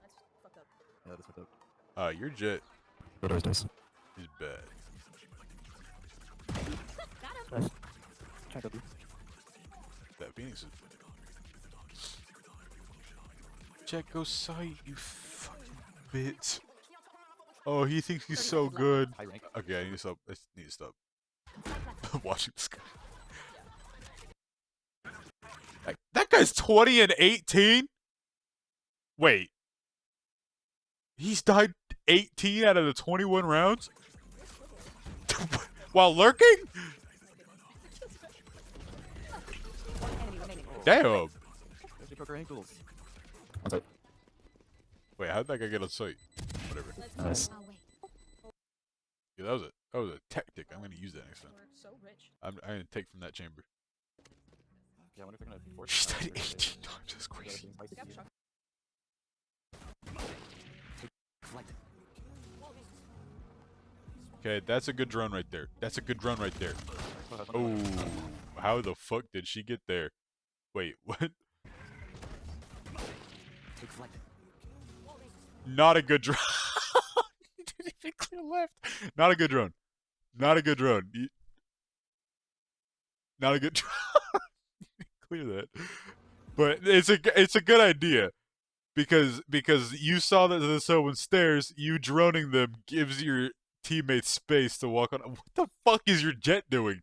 That's fucked up. Yeah, that's fucked up. Your jet Rotor's dice. is bad. Nice. Try to be. That Phoenix is. Jekko sight, you fucking bitch. Oh, he thinks he's so good. High rank. Okay, I need to stop. I need to stop watching this guy. That guy's 20 and 18. Wait, he's died 18 out of the 21 rounds while lurking. One enemy remaining. Damn. There's your poker ankles. One side. Wait, how'd that guy get on site? Whatever. Nice. Yeah, that was a tactic. I'm gonna use that next time. We're so rich. I'm gonna take from that chamber. Yeah, I wonder if they're gonna force She's it out died or if 18 they- times. That's crazy. being spicy. Yep, shock. Flight. Okay, that's a good drone right there. That's a good drone right there. Oh, how the fuck did she get there? Wait, what? Take flight. Not a good drone. Didn't even clear left. Not a good drone. Not a good drone. Not a good drone. Clear that. But it's a good idea because you saw that the someone stairs. You droning them gives your teammates space to walk on. What the fuck is your jet doing?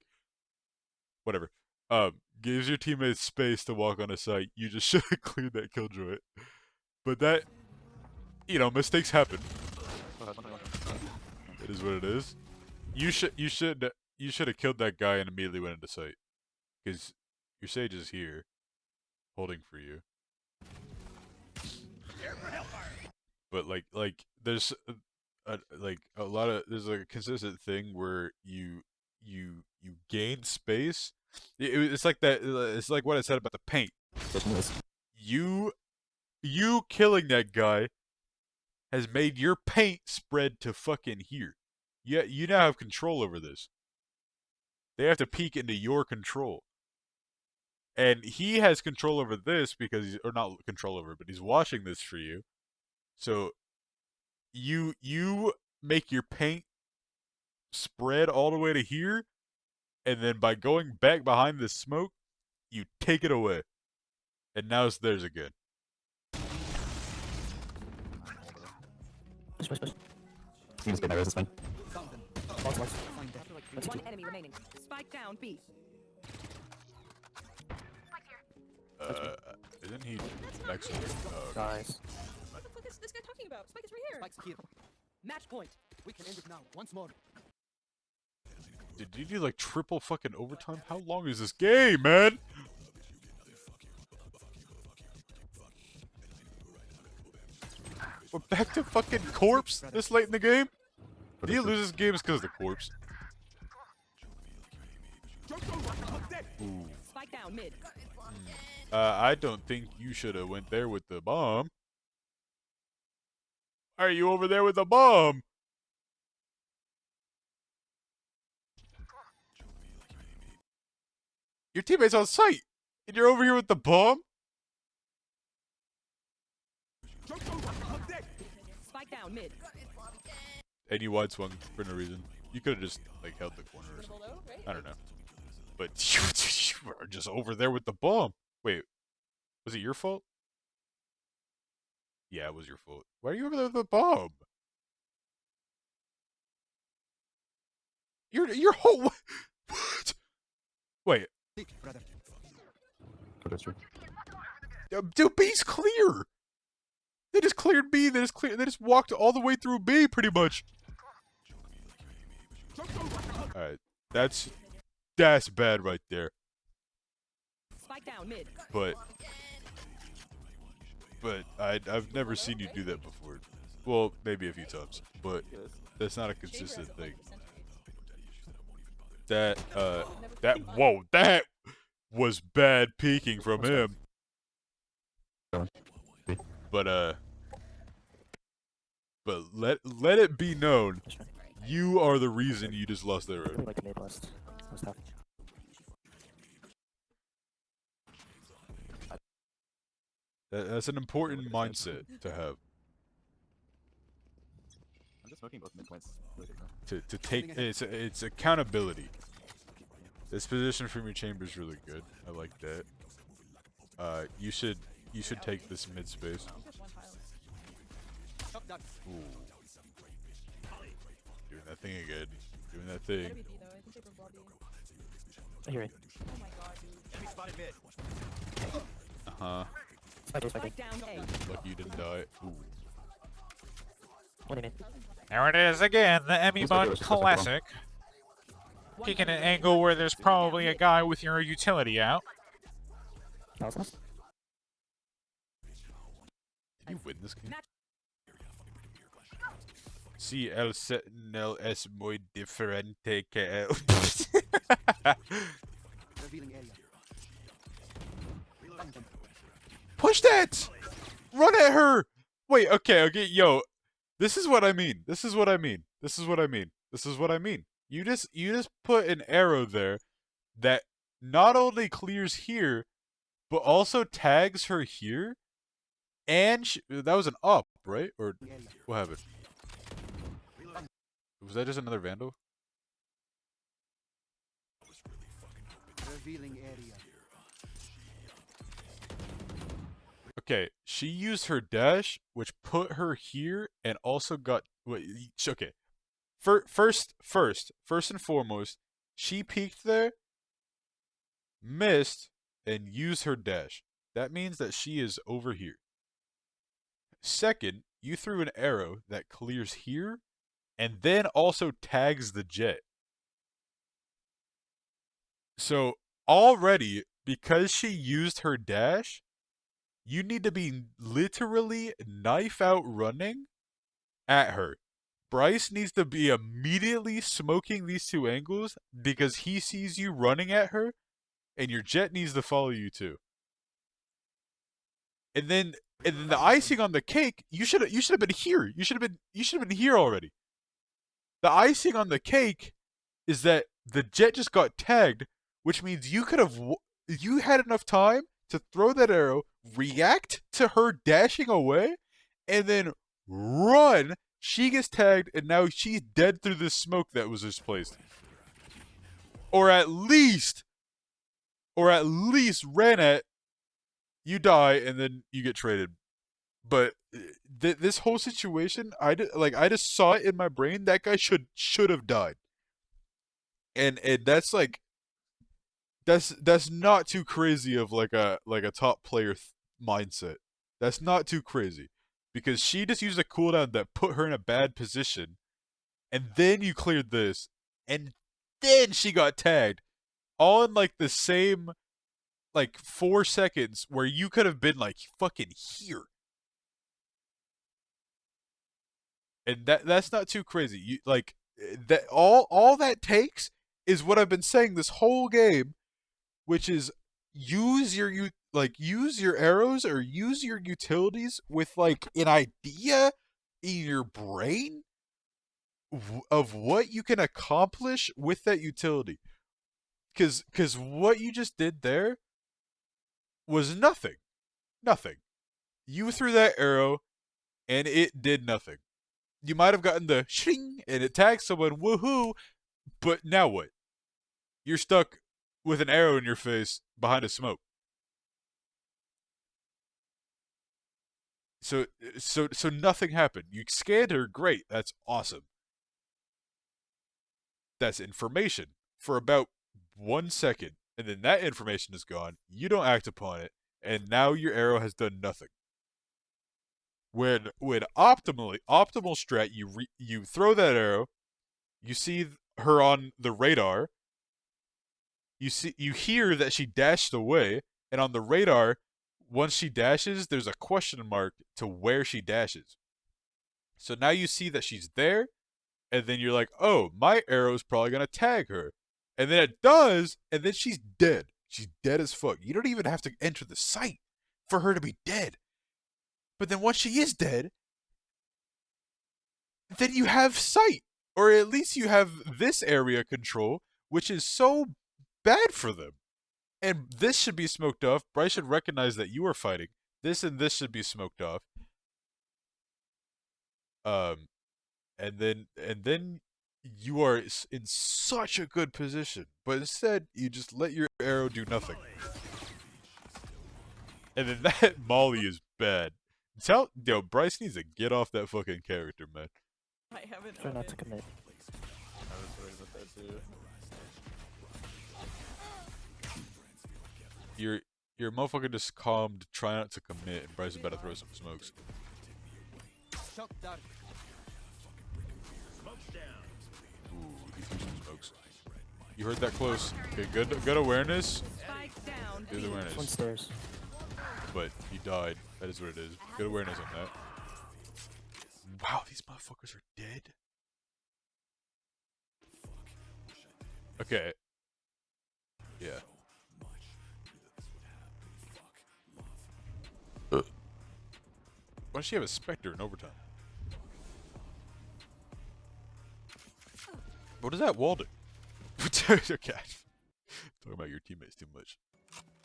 Whatever. Gives your teammates space to walk on a site. You just should have cleared that killjoy. But that, mistakes happen. It is what it is. You should have killed that guy and immediately went into sight, because your sage is here, holding for you. But like there's there's a consistent thing where you gain space. It's like that. It's like what I said about the paint. Switching this. You killing that guy has made your paint spread to fucking here. Yeah, you now have control over this. They have to peek into your control. And he has control over this because or not control over it, but he's watching this for you. So you make your paint spread all the way to here, and then by going back behind the smoke, you take it away. And now it's theirs again. Push, push, push. You just get nervous, it's fine. Found them. Lost, lost. Find them. That's One two. enemy remaining. Spike down B. Isn't he That's not Mexican? fair. Guys. What the fuck is this guy talking about? Spike is right here. Spike's here. Match point. We can end it now. Once more. Did you do like triple fucking overtime? How long is this game, man? We're back to fucking corpse this late in the game? Do you lose this game is because of the corpse? Ooh. Spike down mid. I don't think you should have went there with the bomb. Are you over there with the bomb? Your teammate's on site, and you're over here with the bomb? Spike down mid. And you wide swung for no reason. You could have just like held the corner or something. Below, right? I don't know. But you were just over there with the bomb. Wait, was it your fault? Yeah, it was your fault. Why are you over there with the bomb? Your whole what? Wait, Peek, brother. For this tree. dude, B's clear. They just cleared B. They just walked all the way through B, pretty much. All right, that's bad right there. Spike down mid. But I've never seen you do that before. Well, maybe a few times, but that's not a consistent thing. That whoa, that was bad peeking from him. But let it be known, you are the reason you just lost that round. Like the nade list. That was tough. That's an important mindset to have. I'm just smoking both midpoints. Really good, To take it's accountability. This position from your chamber is really good. I like that. You should take this mid space. Shot done. Ooh. Doing that thing again. Doing that thing. Gotta be B though. I think they were lobby. I hear it. Oh my god, dude. Enemy spotted mid. Uh-huh. Spike A, Spike Spike down A. Lucky you didn't die. Ooh. A. One in. There it is again, the Emmy Looks like it Bun was just like a Classic. Peeking at an angle where there's probably a guy with your utility out. That was us. Did you win this game? Si el sentinel es muy diferente que el... Revealing area. Reloading. Push that! Run at her! Wait, okay, yo. This is what I mean. This is what I mean. This is what I mean. This is what I mean. You just put an arrow there that not only clears here, but also tags her here. And that was an up, right? Or what happened? Was that just another Vandal? Revealing area. Okay, she used her dash, which put her here, and also got. Wait, okay. First and foremost, she peeked there, missed, and used her dash. That means that she is over here. Second, you threw an arrow that clears here, and then also tags the jet. So already, because she used her dash, you need to be literally knife out running at her. Bryce needs to be immediately smoking these two angles because he sees you running at her, and your jet needs to follow you too. And then the icing on the cake, you should have been here. You should have been here already. The icing on the cake is that the jet just got tagged, which means you had enough time to throw that arrow, react to her dashing away, and then run. She gets tagged, and now she's dead through the smoke that was just placed. Or at least ran at, you die, and then you get traded. But this whole situation, I just saw it in my brain. That guy should have died. And that's like That's not too crazy of like a top player mindset. That's not too crazy, because she just used a cooldown that put her in a bad position, and then you cleared this, and then she got tagged, all in like the same like 4 seconds, where you could have been like fucking here. And that's not too crazy. You like that all that takes is what I've been saying this whole game, which is use your arrows or use your utilities with like an idea in your brain of what you can accomplish with that utility. Cause what you just did there was nothing. Nothing. You threw that arrow and it did nothing. You might have gotten the shing and it tagged someone, woohoo, but now what? You're stuck with an arrow in your face behind a smoke. So nothing happened. You scanned her, great, that's awesome. That's information for about 1 second, and then that information is gone. You don't act upon it, and now your arrow has done nothing. When optimal strat, you throw that arrow, you see her on the radar. You hear that she dashed away, and on the radar, once she dashes, there's a question mark to where she dashes. So now you see that she's there, and then you're like, oh, my arrow's probably gonna tag her. And then it does, and then she's dead. She's dead as fuck. You don't even have to enter the site for her to be dead. But then once she is dead, then you have sight. Or at least you have this area control, which is so bad for them. And this should be smoked off. Bryce should recognize that you are fighting. This and this should be smoked off. And then you are in such a good position. But instead, you just let your arrow do nothing. And then that Molly is bad. Bryce needs to get off that fucking character, man. I haven't. Try not to commit. I was worried about that too. Your motherfucker just calmed, try not to commit, and Bryce is about to throw some smokes. Shock dart. Ooh, he threw some smokes. You heard that close. Okay, good awareness. Spike down. Good One awareness. stairs. But you died. That is what it is. Good awareness on that. Wow, these motherfuckers are dead. Okay. Yeah. Why does she have a Spectre in overtime? What is that wall do? Okay. Talking about your teammates too much.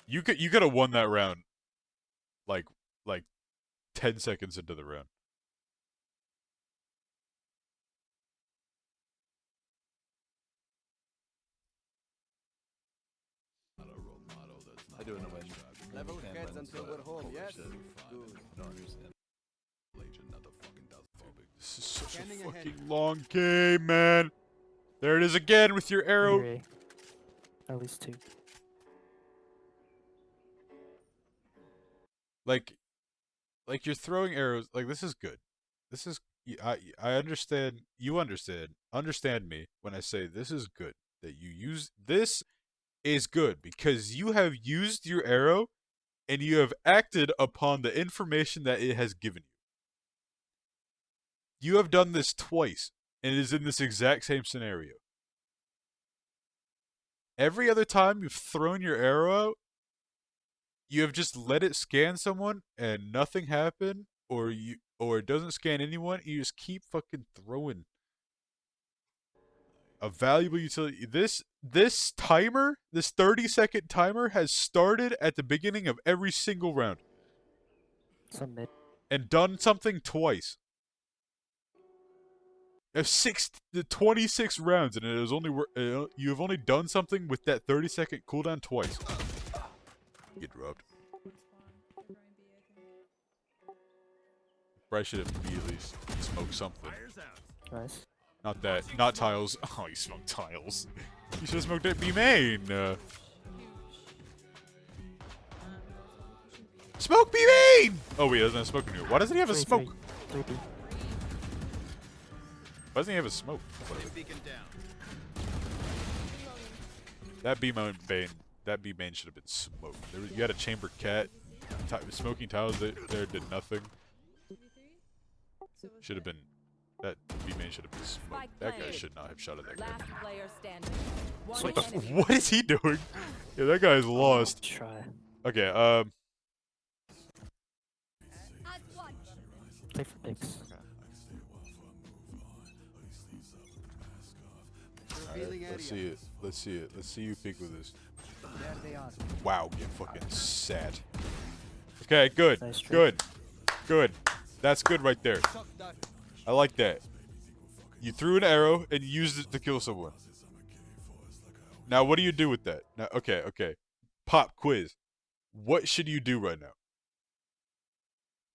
You could have won that round like 10 seconds into the round. I do it in a way. Level heads until we're home, yes? Good. This is such Scanning a ahead. fucking long game, man. There it is again with your arrow. Three. At least two. Like you're throwing arrows. Like, this is good. This is, I understand. You understand me when I say this is good. That you use this is good because you have used your arrow and you have acted upon the information that it has given you. You have done this twice, and it is in this exact same scenario. Every other time you've thrown your arrow out, you have just let it scan someone and nothing happened, or it doesn't scan anyone. You just keep fucking throwing a valuable utility. This timer, this 30-second timer, has started at the beginning of every single round Some mid. and done something twice. Of 26 rounds, and it is only you have only done something with that 30-second cooldown twice. Get dropped. Bryce should immediately smoke something. Nice. Not that. Not tiles. Oh, you smoked tiles. You should have smoked at B main. Smoke B main! Oh wait, he doesn't have smoke anymore. Why doesn't he have a Three, smoke? three, three B. Why doesn't he have a smoke? Whatever. That B main, should have been smoked. You had a chamber cat. Smoking tiles there did nothing. Should have been. That B main should have been smoked. That guy should not have shot at that guy. Last player standing. What, what is he doing? Yeah, that guy's lost. Try. Okay, Play for picks. Revealing let's area. see it. Let's see it. Let's see you pick with this. There they are. Wow, get fucking sad. Okay, good. Nice trick. Good. Good. That's good right there. Shock dart. I like that. You threw an arrow and you used it to kill someone. Now, what do you do with that? Now, okay. Pop quiz. What should you do right now?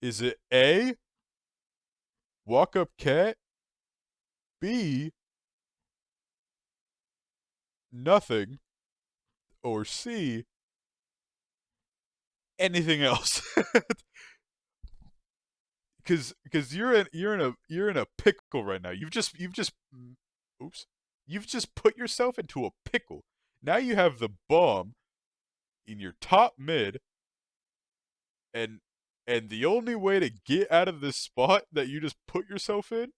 Is it A, walk up cat, B, nothing, or C, anything else? Because you're in a pickle right now. You've just put yourself into a pickle. Now you have the bomb in your top mid, and the only way to get out of this spot that you just put yourself in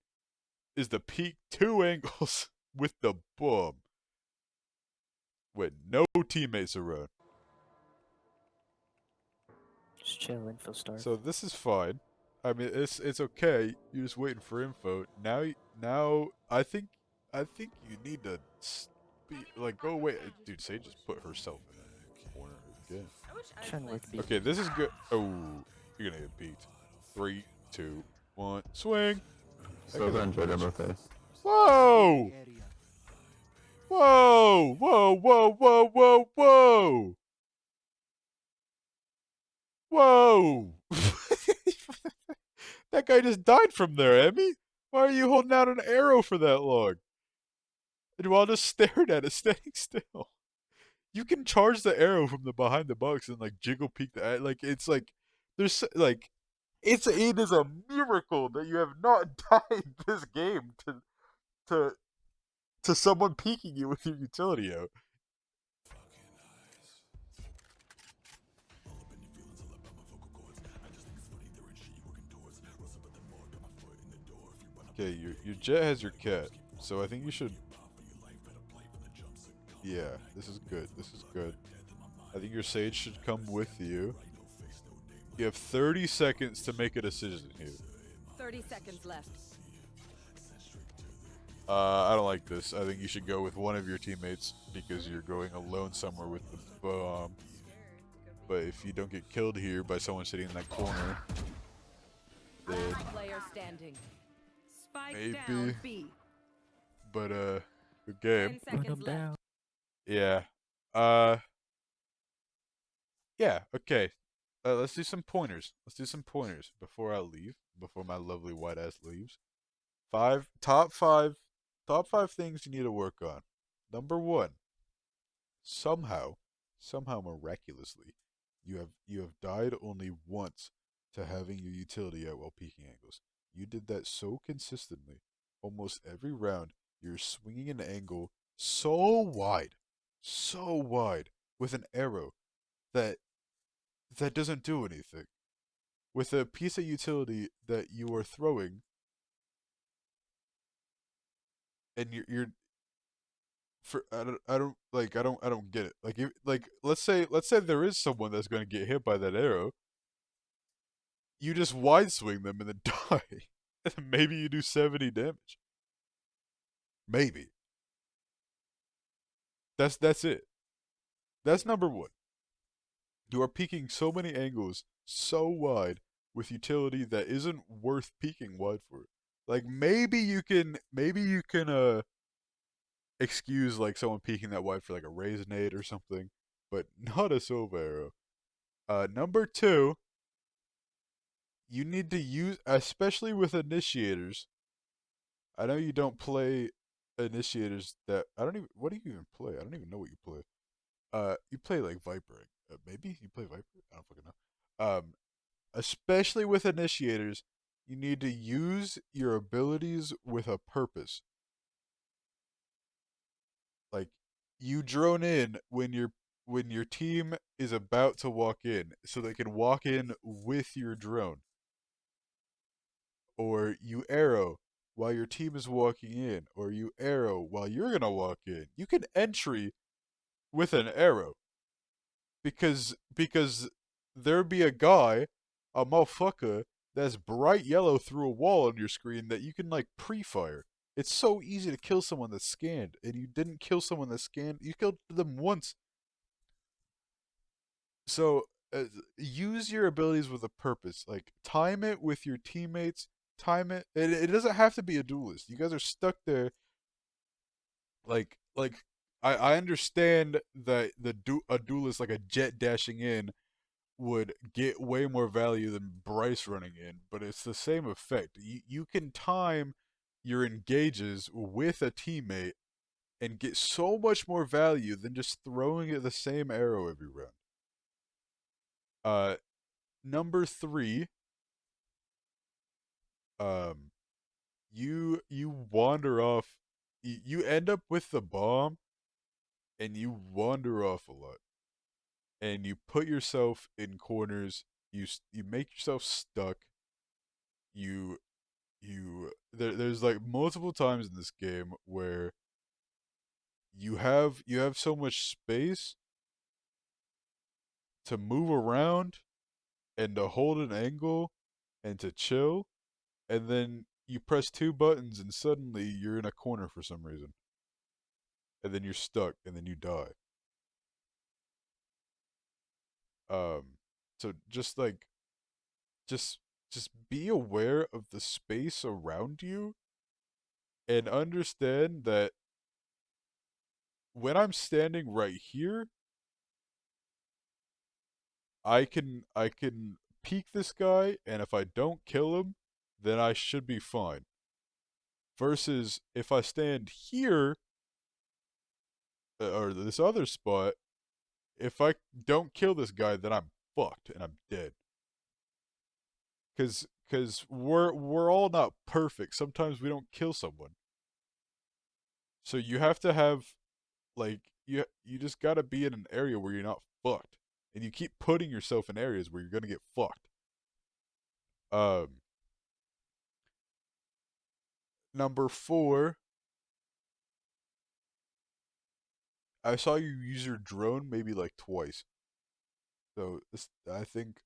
is to peek 2 angles with the bomb with no teammates around. Just chill, info start. So this is fine. I mean, it's okay. You're just waiting for info. Now I think you need to go away. Dude, Sage just put herself in that corner again. I wish I Trying to played work B. Okay, this is good. Oh, you're gonna get beat. 3, 2, 1, swing. So I enjoyed them okay. Whoa! Area. Whoa! Whoa! Whoa! Whoa! Whoa! Whoa! Whoa! That guy just died from there, Emmy. Why are you holding out an arrow for that long? And while just staring at it, standing still. You can charge the arrow from the behind the box and jiggle peek the it's like there's like it is a miracle that you have not died this game to someone peeking you with your utility out. Okay, your jet has your cat, so I think you should. Yeah, this is good. This is good. I think your Sage should come with you. You have 30 seconds to make a decision here. 30 seconds left. I don't like this. I think you should go with one of your teammates because you're going alone somewhere with the bomb. But if you don't get killed here by someone sitting in that corner, then Last player standing. Spike Maybe. down B. but good game. 10 Run seconds them left. down. Yeah. Yeah, okay. Let's do some pointers. Let's do some pointers before I leave. Before my lovely white ass leaves. Top five things you need to work on. Number 1. Somehow miraculously, you have died only once to having your utility out while peeking angles. You did that so consistently. Almost every round, you're swinging an angle so wide with an arrow that doesn't do anything. With a piece of utility that you are throwing, and I don't get it. Let's say there is someone that's going to get hit by that arrow. You just wide swing them and then die. And maybe you do 70 damage. Maybe. That's it. That's number 1. You are peeking so many angles so wide with utility that isn't worth peeking wide for. Maybe you can excuse someone peeking that wide for a Raisinade or something, but not a Sova arrow. Number 2, you need to use, especially with initiators. I know you don't play initiators what do you even play? I don't even know what you play. You play Viper. Maybe you play Viper? I don't fucking Especially with initiators, you need to use your abilities with a purpose. Like, you drone in when your team is about to walk in, so they can walk in with your drone. Or you arrow while your team is walking in, or you arrow while you're gonna walk in. You can entry with an arrow. Because there be a guy, a motherfucker, that's bright yellow through a wall on your screen that you can like pre-fire. It's so easy to kill someone that's scanned, and you didn't kill someone that's scanned. You killed them once. So use your abilities with a purpose. Like, time it with your teammates. Time it. It doesn't have to be a duelist. You guys are stuck there. Like I understand that a duelist like a Jet dashing in would get way more value than Bryce running in, but it's the same effect. You can time your engages with a teammate and get so much more value than just throwing it the same arrow every round. Number 3, you wander off. You end up with the bomb, and you wander off a lot, and you put yourself in corners. You make yourself stuck. There's like multiple times in this game where you have so much space to move around and to hold an angle and to chill, and then you press 2 buttons and suddenly you're in a corner for some reason. And then you're stuck and then you die. So just like just be aware of the space around you and understand that when I'm standing right here, I can peek this guy, and if I don't kill him, then I should be fine. Versus if I stand here or this other spot, if I don't kill this guy, then I'm fucked and I'm dead. Cause we're all not perfect. Sometimes we don't kill someone. So you have to have, like, you just gotta be in an area where you're not fucked. And you keep putting yourself in areas where you're gonna get fucked. Number 4, I saw you use your drone maybe like twice. So I think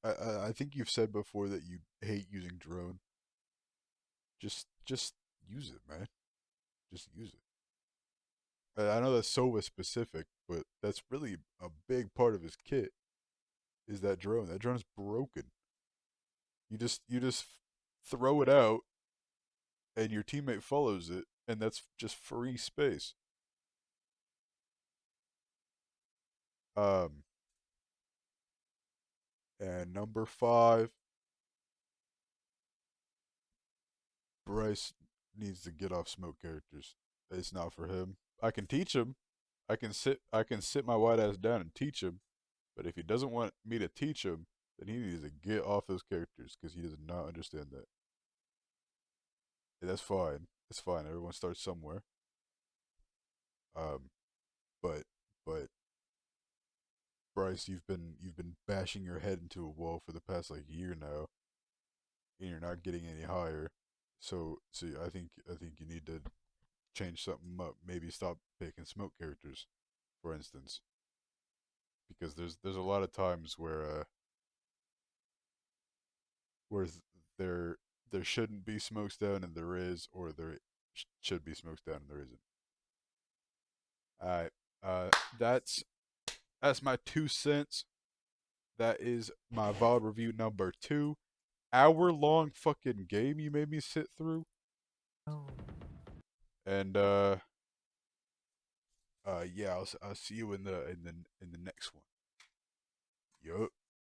you've said before that you hate using drone. Just use it, man. Just use it. I know that's Sova specific, but that's really a big part of his kit. Is that drone? That drone's broken. You just throw it out, and your teammate follows it, and that's just free space. And number 5, Bryce needs to get off smoke characters. It's not for him. I can teach him. I can sit my white ass down and teach him. But if he doesn't want me to teach him, then he needs to get off those characters because he does not understand that. And that's fine. It's fine. Everyone starts somewhere. But Bryce, you've been bashing your head into a wall for the past like year now, and you're not getting any higher. So I think you need to change something up. Maybe stop picking smoke characters, for instance, because there's a lot of times where there shouldn't be smokes down and there is, or there should be smokes down and there isn't. Alright, that's my 2 cents. That is my VOD review number 2. Hour-long fucking game you made me sit through. Oh. And yeah, I'll see you in the next one. Yup.